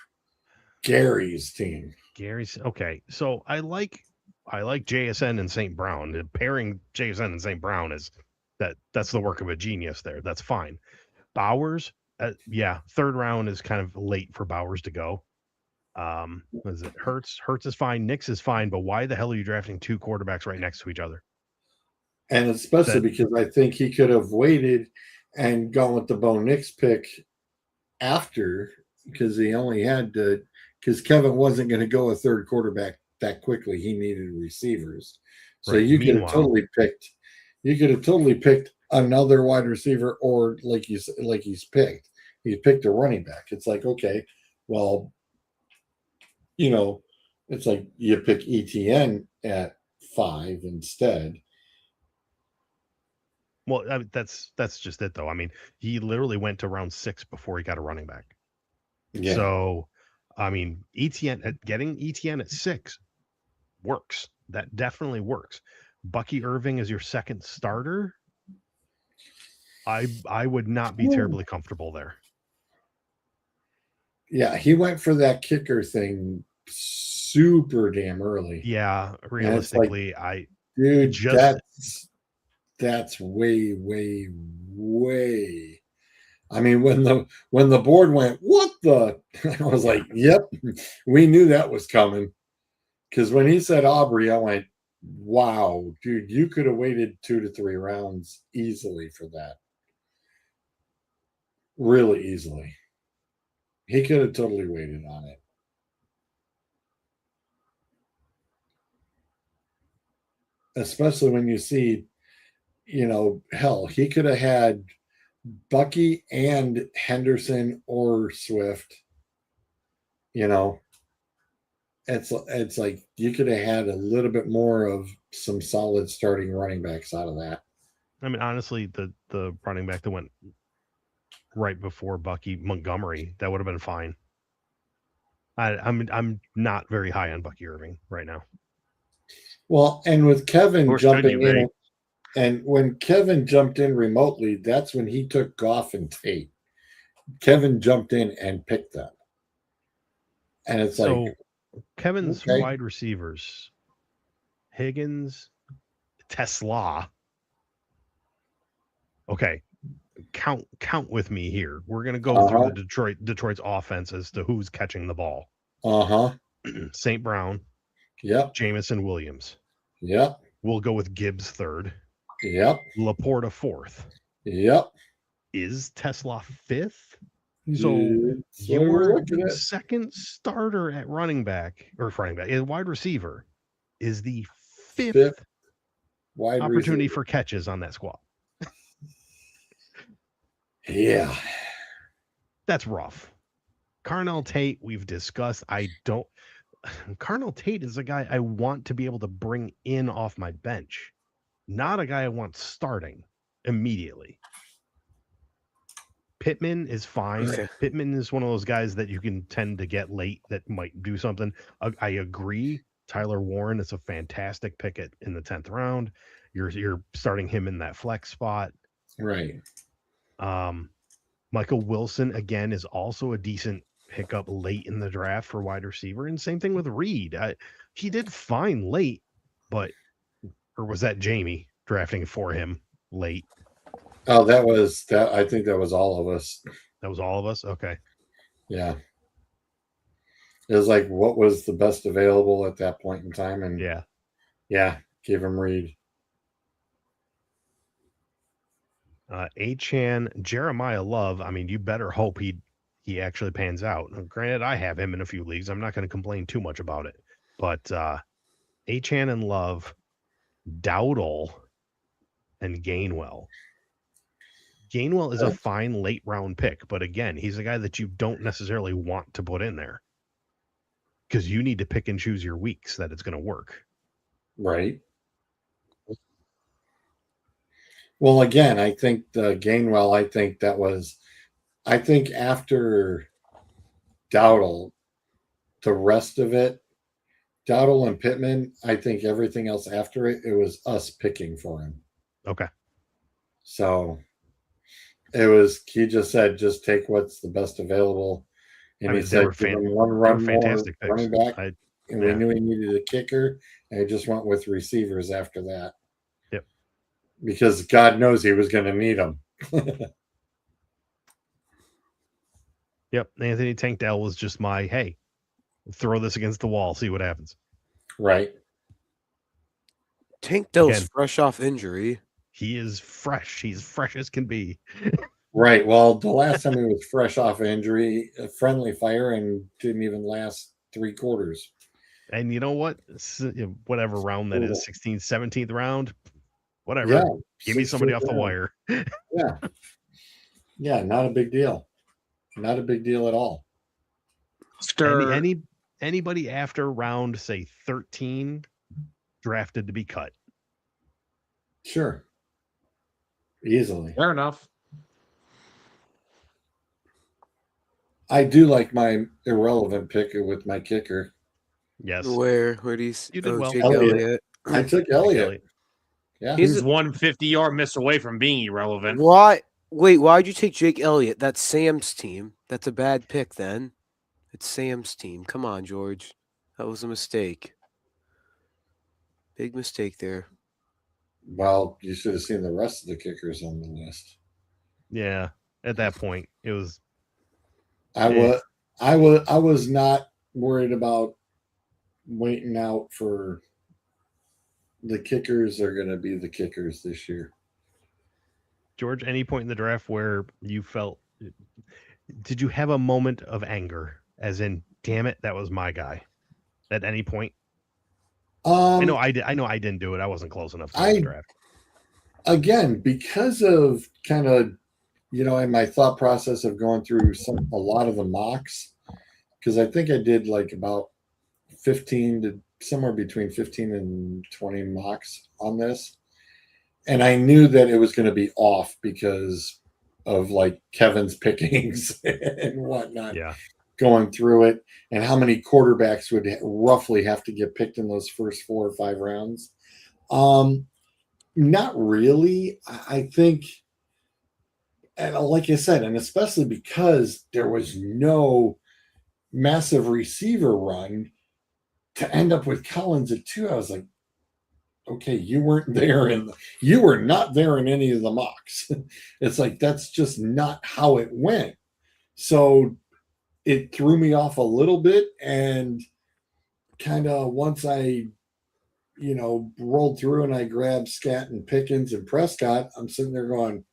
Gary's team. Gary's okay. So I like JSN and St. Brown. Pairing JSN and St. Brown is that's the work of a genius there. That's fine. Bowers, third round is kind of late for Bowers to go. Was it Hurts? Hurts is fine. Nix is fine, but why the hell are you drafting 2 quarterbacks right next to each other? And especially because I think he could have waited and gone with the Bo Nix pick after, because he only had to, because Kevin wasn't going to go a third quarterback that quickly. He needed receivers. So you could have totally picked another wide receiver, or like he's picked a running back. It's like, okay, well, it's like you pick ETN at 5 instead. Well, that's just it, though. I mean, he literally went to round 6 before he got a running back. Yeah. So, I mean, getting ETN at 6 works. That definitely works. Bucky Irving is your second starter. I would not be terribly comfortable there. Yeah, he went for that kicker thing super damn early. Yeah, realistically, that's way, way, way. I mean, when the board went, what the? I was like, yep, we knew that was coming. Because when he said Aubrey, I went, wow, dude, you could have waited 2 to 3 rounds easily for that. Really easily. He could have totally waited on it. Especially when you see, hell, he could have had Bucky and Henderson or Swift, it's like you could have had a little bit more of some solid starting running backs out of that. I mean, honestly, the running back that went right before Bucky, Montgomery, that would have been fine. I'm not very high on Bucky Irving right now. Well, and with Kevin Or should jumping you in, be? and when Kevin jumped in remotely, that's when he took Goff and Tate. Kevin jumped in and picked them. And it's So like, Kevin's okay. wide receivers, Higgins, Tesla. Okay, count with me here. We're gonna go through the Detroit's offense as to who's catching the ball. St. Brown, Yep. Jamison Williams. Yep. We'll go with Gibbs third. Yep. Laporta fourth. Yep. Is Tesla fifth? So we're your second starter at running back, wide receiver, is the fifth wide opportunity receiver for catches on that squad. Yeah. That's rough. Carnell Tate, we've discussed. Carnell Tate is a guy I want to be able to bring in off my bench, not a guy I want starting immediately. Pittman is fine. Okay. Pittman is one of those guys that you can tend to get late that might do something. I agree. Tyler Warren is a fantastic pick in the 10th round. You're starting him in that flex spot. Right. Michael Wilson, again, is also a decent pickup late in the draft for wide receiver. And same thing with Reed. He did fine late, or was that Jamie drafting for him late? Oh, that was that. I think that was all of us. That was all of us? Okay. Yeah. It was like what was the best available at that point in time. And yeah, gave him Reed. Achan, Jeremiah Love. I mean, you better hope he actually pans out. Now, granted, I have him in a few leagues. I'm not going to complain too much about it. But Achan and Love, Dowdle, and Gainwell. Gainwell is a fine late round pick, but again, he's a guy that you don't necessarily want to put in there because you need to pick and choose your weeks that it's going to work. Right. Well, again, I think the Gainwell, I think after Dowdle, the rest of it, Dowdle and Pittman, I think everything else after it was us picking for him. Okay. So he just said, just take what's the best available. And he said, give him one run more running back. And we knew he needed a kicker. And he just went with receivers after that. Yep. Because God knows he was going to need them. Yep. Anthony Tank Dell was just my, hey, throw this against the wall, see what happens. Right. Tank Dell's fresh off injury. He is fresh. He's fresh as can be. Right. Well, the last time he was fresh off injury, a friendly fire, and didn't even last 3 quarters. And you know what? Whatever round that is, 16th, 17th round, whatever. Yeah, give me somebody off the wire. Yeah. Yeah, not a big deal. Not a big deal at all. Anybody after round, say, 13, drafted to be cut. Sure. Easily. Fair enough. I do like my irrelevant pick with my kicker. Yes. Where do you did well. Elliott. I took Elliott. Yeah. He's 150-yard miss away from being irrelevant. Why? Wait, why'd you take Jake Elliott? That's Sam's team. That's a bad pick then. It's Sam's team. Come on, George. That was a mistake. Big mistake there. Well, you should have seen the rest of the kickers on the list. Yeah. At that point, it was. I was not worried about waiting out for the kickers are going to be the kickers this year. George, any point in the draft where you felt, did you have a moment of anger as in, damn it, that was my guy at any point? I know I didn't do it. I wasn't close enough to the draft. Again, because of kind of, in my thought process of going through a lot of the mocks, because I think I did like about 15 to somewhere between 15 and 20 mocks on this. And I knew that it was going to be off because of like Kevin's pickings and whatnot Yeah. going through it, and how many quarterbacks would roughly have to get picked in those first 4 or 5 rounds. Not really. I think, and like I said, and especially because there was no massive receiver run to end up with Collins at 2, I was like, okay, you weren't there, and you were not there in any of the mocks. It's like, that's just not how it went. So it threw me off a little bit, and kind of once I, rolled through and I grabbed Scat and Pickens and Prescott, I'm sitting there going,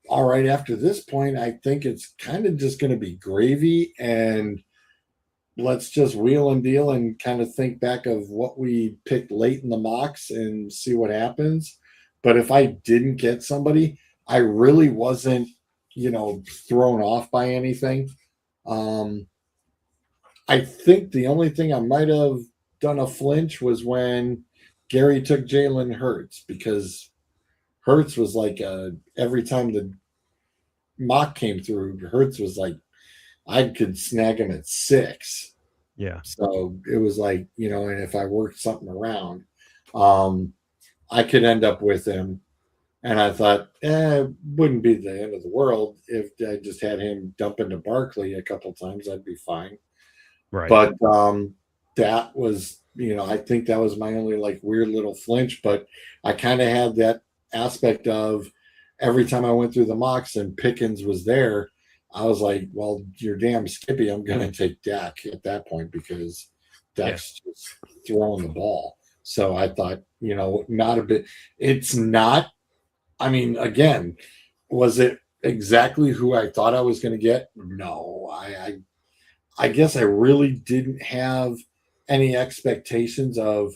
all right, after this point, I think it's kind of just going to be gravy, and let's just wheel and deal and kind of think back of what we picked late in the mocks and see what happens. But if I didn't get somebody, I really wasn't, thrown off by anything. I think the only thing I might have done a flinch was when Gary took Jalen Hurts, because Hurts was like every time the mock came through, Hurts was like, I could snag him at 6. Yeah. So it was like, and if I worked something around, I could end up with him. And I thought, it wouldn't be the end of the world if I just had him dump into Barkley a couple times. I'd be fine. Right. But that was, I think that was my only like weird little flinch. But I kind of had that aspect of every time I went through the mocks and Pickens was there, I was like, well, you're damn Skippy. I'm going to take Dak at that point, because Dak's just throwing the ball. So I thought, not a bit. It's not. I mean, again, was it exactly who I thought I was going to get? No. I guess I really didn't have any expectations of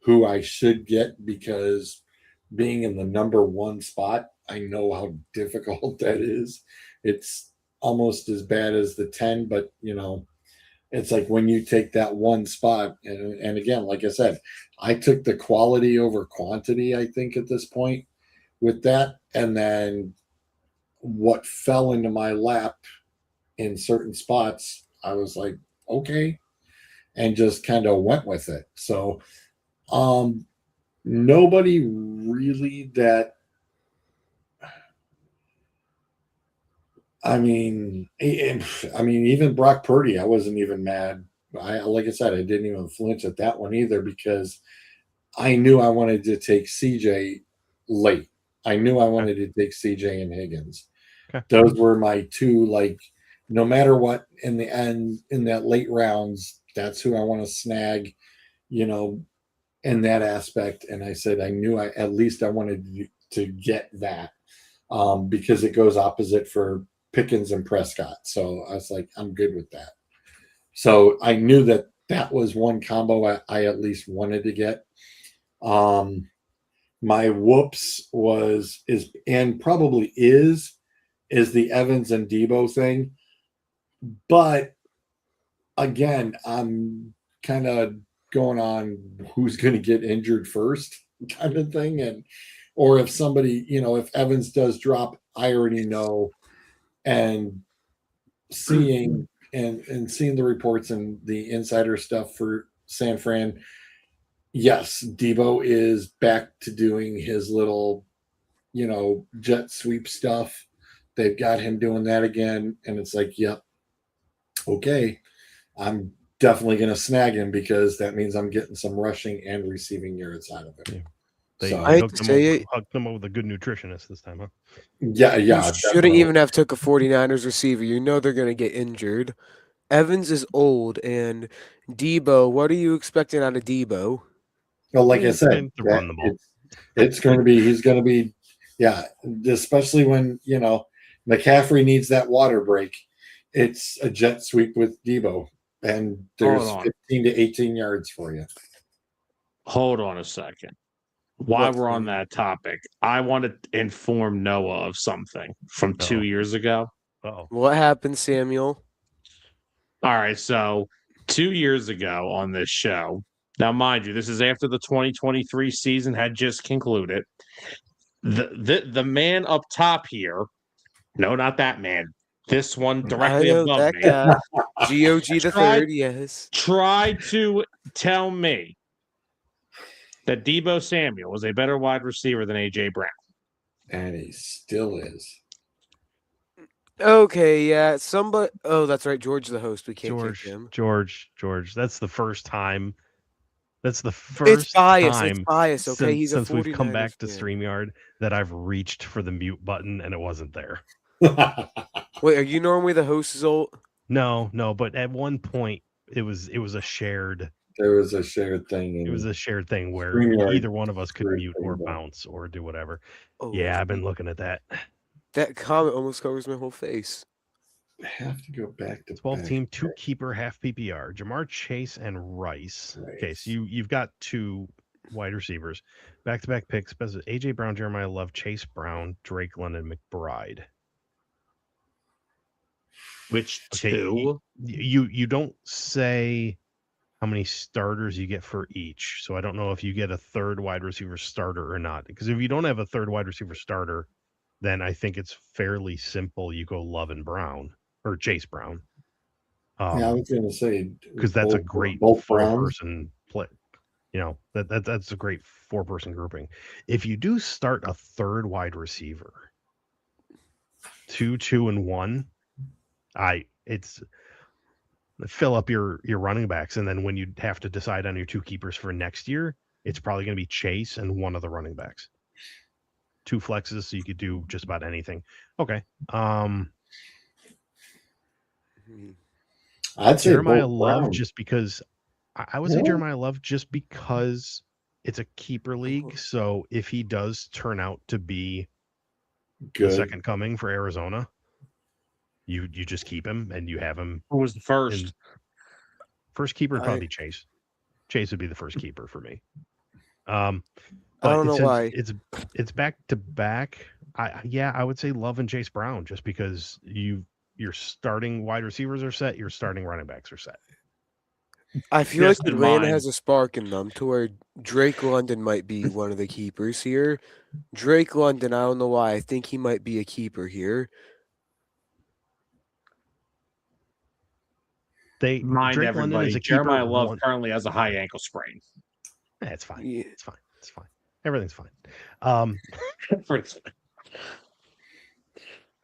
who I should get, because being in the number 1 spot, I know how difficult that is. It's almost as bad as the 10, but it's like when you take that 1 spot, and again, like I said, I took the quality over quantity, I think, at this point with that. And then what fell into my lap in certain spots, I was like, okay, and just kind of went with it. So nobody really that, I mean, even Brock Purdy, I wasn't even mad. Like I said, I didn't even flinch at that one either, because I knew I wanted to take CJ late. I knew I wanted to take CJ and Higgins. Okay. Those were my 2, like, no matter what, in the end, in that late rounds, that's who I want to snag, in that aspect. And I said, I knew at least I wanted to get that, because it goes opposite for Pickens and Prescott. So I was like, I'm good with that. So I knew that was one combo I at least wanted to get. My whoops is and probably is the Evans and Debo thing. But again, I'm kind of going on who's going to get injured first kind of thing. Or if somebody, if Evans does drop, I already know. And seeing seeing the reports and the insider stuff for San Fran, yes, Debo is back to doing his little, jet sweep stuff. They've got him doing that again. And it's like, yep, okay, I'm definitely going to snag him, because that means I'm getting some rushing and receiving yards out of it. Yeah. They So, hooked them up with a good nutritionist this time, huh? Yeah. You shouldn't definitely. even have took a 49ers receiver. You know they're going to get injured. Evans is old, and Debo, what are you expecting out of Debo? Well, like I said, To run the ball. he's going to be, yeah, especially when, McCaffrey needs that water break. It's a jet sweep with Debo, and there's 15 to 18 yards for you. Hold on a second. While we're on that topic, I want to inform Noah of something from 2 years ago. Uh-oh. What happened, Samuel? All right, so 2 years ago on this show. Now, mind you, this is after the 2023 season had just concluded. The man up top here, no, not that man. This one I directly know above that me. guy. GOG the Tried- third, yes. Tried to tell me that Deebo Samuel was a better wide receiver than A.J. Brown. And he still is. Okay, yeah. Somebody. Oh, that's right. George, the host. We can't kick him. George. That's the first time. That's the It's first bias. time It's bias. Okay, he's since a we've come 49ers back to fan. StreamYard that I've reached for the mute button and it wasn't there. Wait, are you normally the host, Zolt? No, but at one point it was a shared. There was a shared thing. It was a shared thing where StreamYard either one of us could great mute thing or about it. bounce or do whatever. Oh, Yeah, I've been looking at that. that comment almost covers my whole face. I have to go back to 12 back. team, 2 keeper, half PPR. Jamar Chase and Rice. Okay, so you've got 2 wide receivers. Back-to-back picks. AJ Brown, Jeremiah Love, Chase Brown, Drake London, McBride. Which Okay, two? You don't say how many starters you get for each. So I don't know if you get a third wide receiver starter or not. Because if you don't have a third wide receiver starter, then I think it's fairly simple. You go Love and Brown or Chase Brown. Yeah, I was going to say because that's a both- great both Browns. 4-person play. You know, that's a great 4-person grouping. If you do start a third wide receiver, 2, 2, and 1, it's fill up your running backs, and then when you have to decide on your 2 keepers for next year, it's probably going to be Chase and one of the running backs. 2 flexes, so you could do just about anything. Okay. I'd say Jeremiah both Love, Browns. just because I would say Yeah. Jeremiah Love just because it's a keeper league. So if he does turn out to be the Good. second coming for Arizona, you just keep him and you have him. Who was the first? First keeper would probably be Chase. Chase would be the first keeper for me. But I don't know since why. it's back to back. I would say Love and Chase Brown just because your starting wide receivers are set, your starting running backs are set. I feel like Just in Atlanta mind- has a spark in them to where Drake London might be one of the keepers here. Drake London, I don't know why. I think he might be a keeper here. Mind Drake London everybody, is a keeper. Jeremiah Love currently has a high ankle sprain. It's fine. Yeah. It's fine. It's fine. Everything's fine.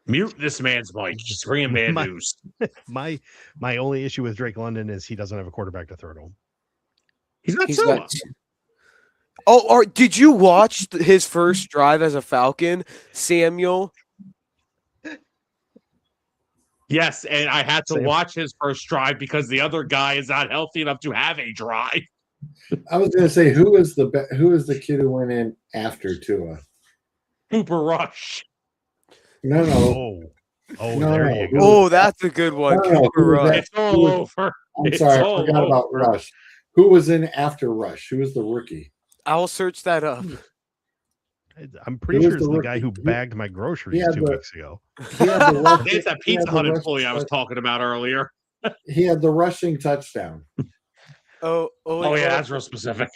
Mute this man's mic. He's bringing bad My- news. My only issue with Drake London is he doesn't have a quarterback to throw to him. He's not He's Tua. got. Oh, did you watch his first drive as a Falcon, Samuel? Yes, and I had to Same. watch his first drive because the other guy is not healthy enough to have a drive. I was going to say who is the kid who went in after Tua? Cooper Rush. No. Oh, No, there no. you go. Oh, that's a good one. No, Cooper who was Rush. that? It's all over. I'm It's sorry, I all forgot about over. Rush. Who was in after Rush? Who was the rookie? I'll search that up. I'm pretty Who sure was it's the the rookie? guy who bagged my groceries had 2 the- weeks ago. He had the rushing, It's that he had Pizza the Hut rushing employee I was touch- talking about earlier. He had the rushing touchdown. Oh yeah, that's real specific.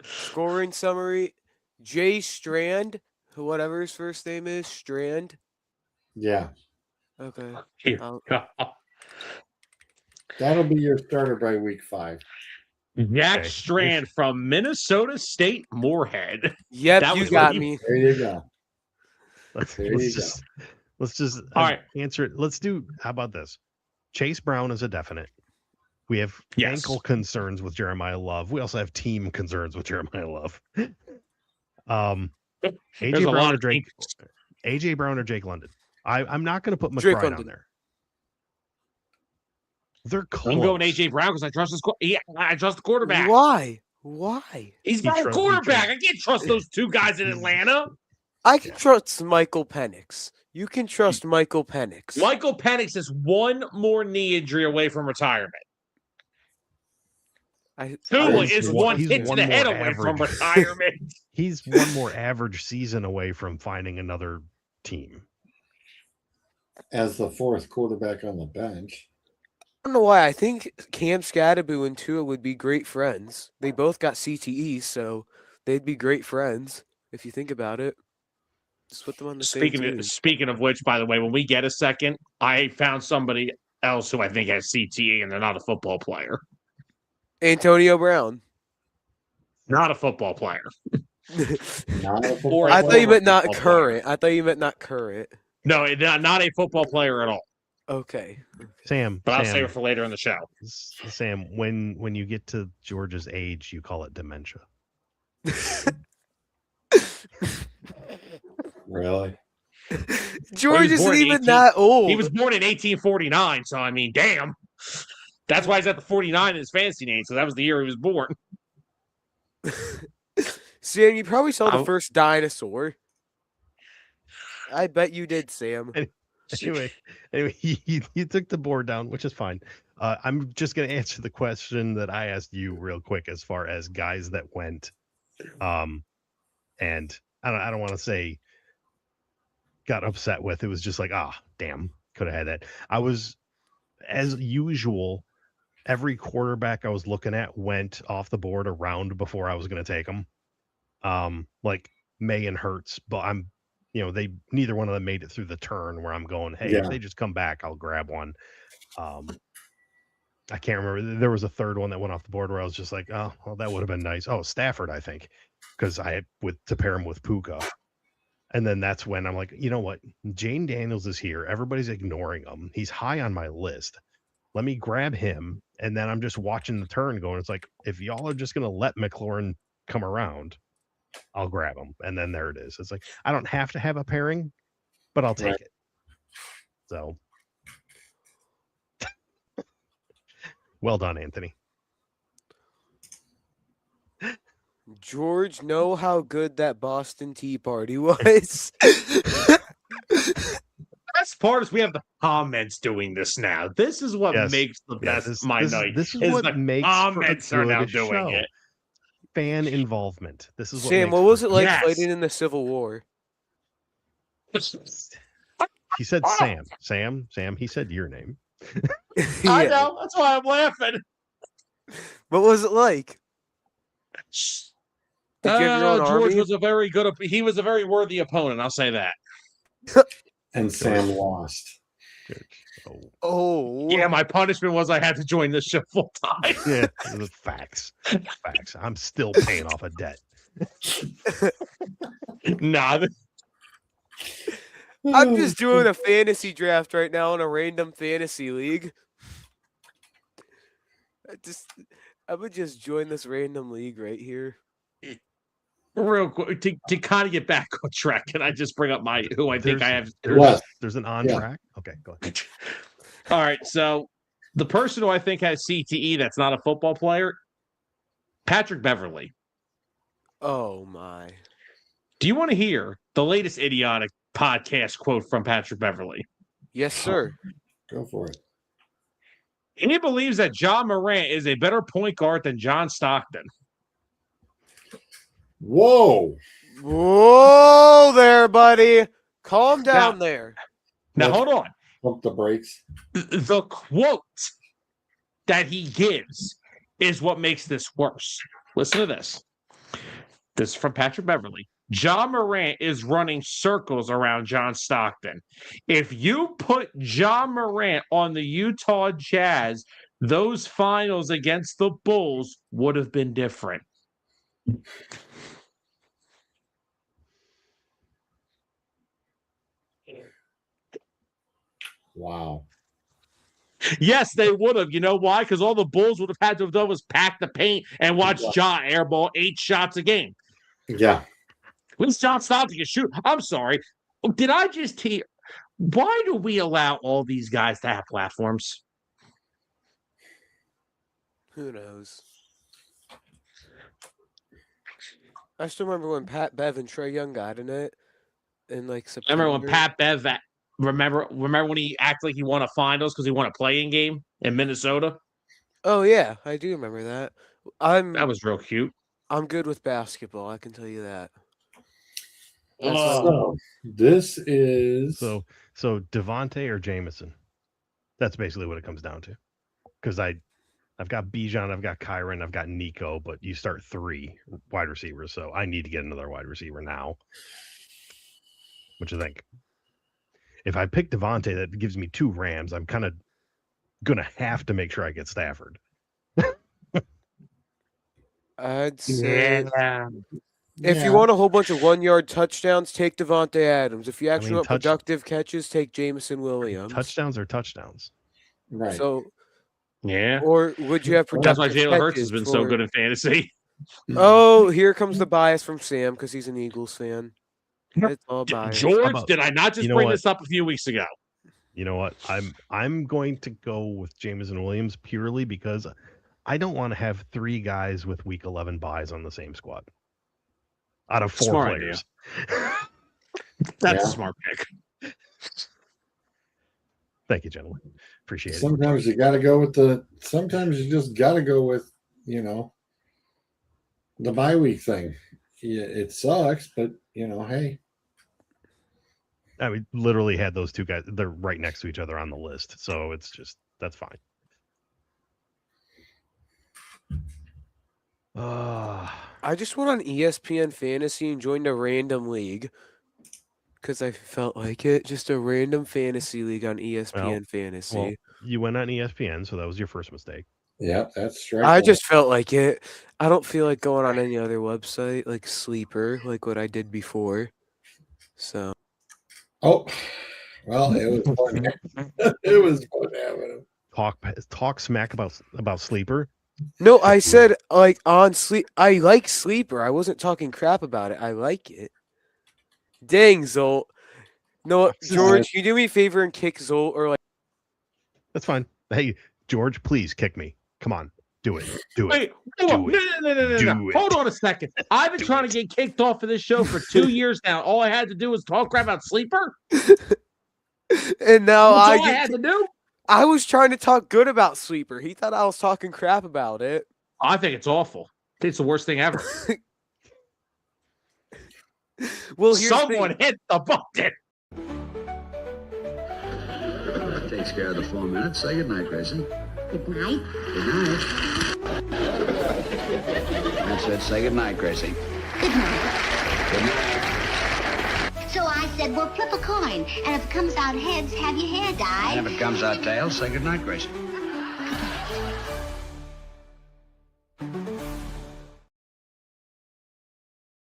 Scoring summary: Jay Strand, whatever his first name is, Strand. Yeah, Okay. Here. I'll- that'll be your starter by week 5. Jack Okay. Strand from Minnesota State Moorhead. Yep, That you was got what me. There you go. Let's There you just All right. answer it. Let's do. How about this? Chase Brown is a definite. We have Yes. ankle concerns with Jeremiah Love. We also have team concerns with Jeremiah Love. There's AJ a Brown lot or of Drake. things. AJ Brown or Jake London. I'm not going to put Drake McBride on London. there. They're close. I'm going AJ Brown because I trust I trust the quarterback. Why? Why? He's You not a trust- you quarterback. trust- I can't trust those 2 guys in Atlanta. I can trust Michael Penix. You can trust Michael Penix. Michael Penix is one more knee injury away from retirement. Tua He's is one- one he's hit to one the more head away from average. retirement. He's one more average season away from finding another team. As the 4th quarterback on the bench. don't know why. I think Cam Scadaboo and Tua would be great friends. They both got CTE, so they'd be great friends if you think about it. Just put them on the same team. Speaking of which, by the way, when we get a second, I found somebody else who I think has CTE, and they're not a football player. Antonio Brown. Not a football player. Not a football Or I thought you player. meant not football player. current. I thought you meant not current. No, not a football player at all. Okay. Sam, But I'll Sam, save it for later in the show. Sam, when you get to George's age, you call it dementia. Really? George isn't born in even 18 that old. He was born in 1849, so I mean, damn. That's why he's at the 49 in his fantasy name. So that was the year he was born. Sam, you probably saw the first dinosaur. I bet you did, Sam. Anyway, you took the board down, which is fine. I'm just going to answer the question that I asked you real quick as far as guys that went. And I don't want to say got upset with. It was just like, damn, could have had that. I was, as usual, every quarterback I was looking at went off the board a round before I was going to take them. Like May and Hurts, but they neither one of them made it through the turn where I'm going, hey, if they just come back, I'll grab one. I can't remember. There was a third one that went off the board where I was just like, oh, well, that would have been nice. Oh, Stafford, I think, because I had to pair him with Puka. And then that's when I'm like, you know what? Jane Daniels is here. Everybody's ignoring him. He's high on my list. Let me grab him. And then I'm just watching the turn going, it's like, if y'all are just going to let McLaurin come around, I'll grab him. And then there it is. It's like, I don't have to have a pairing, but I'll take it. So well done, Anthony. George, know how good that Boston Tea Party was. Best part is we have the comments doing this now. This is what makes the best night. This is what what makes comments for a are now good doing show. it. Fan involvement. This is Sam, what was it like fighting in the Civil War? He said Sam. Sam, he said your name. I know. That's why I'm laughing. What was it like? Did you have your own George army? was he was a very worthy opponent, I'll say that. And Sam lost. Good. Oh. Yeah, my punishment was I had to join this show full time. Yeah, facts. I'm still paying off a debt. Nah. I'm just doing a fantasy draft right now in a random fantasy league. I would just join this random league right here. Real quick, to kind of get back on track, can I just bring up who I think I have? There's an on track. Okay, go ahead. All right, so the person who I think has CTE that's not a football player, Patrick Beverly. Oh my! Do you want to hear the latest idiotic podcast quote from Patrick Beverly? Yes, sir. Go for it. He believes that John Morant is a better point guard than John Stockton. Whoa there, buddy. Calm down there. Now, hold on. Pump the brakes. The quote that he gives is what makes this worse. Listen to this. This is from Patrick Beverly. John Morant is running circles around John Stockton. If you put John Morant on the Utah Jazz, those finals against the Bulls would have been different. Wow. Yes, they would have. You know why? Because all the Bulls would have had to have done was pack the paint and watch John airball 8 shots a game. Yeah. At least John Stockton can shoot. I'm sorry. Did I just hear? Why do we allow all these guys to have platforms? Who knows? I still remember when Pat Bev and Trae Young got in it in like September. Remember when Pat Bev? Remember when he acted like he won a finals because he won a play-in game in Minnesota? Oh yeah, I do remember that. That was real cute. I'm good with basketball. I can tell you that. So this is so Devontae or Jameson. That's basically what it comes down to. because I've got Bijan, I've got Kyron, I've got Nico, but you start 3 wide receivers, so I need to get another wide receiver now. What you think? If I pick Devontae, that gives me 2 Rams. I'm kind of gonna have to make sure I get Stafford. I'd say Yeah. if you want a whole bunch of 1-yard touchdowns, take Devontae Adams. If you actually mean, want productive catches, take Jameson Williams. Touchdowns are touchdowns. Right. So, Yeah. or would you have That's productive why Jalen Hurts has catches been so for- good in fantasy. Oh, here comes the bias from Sam because he's an Eagles fan. It's all bias. George, about- did I not just you know bring what? this up a few weeks ago? You know what? I'm going to go with Jameson Williams purely because I don't want to have 3 guys with week 11 buys on the same squad. Out of 4 Smart players. That's a Yeah. smart pick. Thank you, gentlemen. Appreciate it. Sometimes you got to go with sometimes you just got to go with, the bye week thing. Yeah, it sucks, but, hey. I mean, literally had those 2 guys. They're right next to each other on the list. So it's just, that's fine. I just went on ESPN Fantasy and joined a random league because I felt like it. Just a random fantasy league on ESPN Fantasy. Well, you went on ESPN, so that was your first mistake. Yeah, that's right. I just felt like it. I don't feel like going on any other website like Sleeper, like what I did before. So. Oh, well, it was fun. It was fun having him. Talk smack about Sleeper. No, I said like on Sleep. I like Sleeper. I wasn't talking crap about it. I like it. Dang, Zolt. No, George, you do me a favor and kick Zolt or like. That's fine. Hey, George, please kick me. Come on, do it. Do it. Wait, hold on. Do No. Do Hold on a second. I've been trying to get kicked off of this show for 2 years now. All I had to do was talk crap about Sleeper. And now That's all I had to do. I was trying to talk good about Sleeper. He thought I was talking crap about it. I think it's awful. It's the worst thing ever. Well, here's Someone hit the button. That takes care of the 4 minutes. Say goodnight, Grayson. Good night. Good night. That's it. Say goodnight, Gracie. Good night. Good night. So I said, well, flip a coin, and if it comes out heads, have your hair dyed. And if it comes out tails, say goodnight, Gracie.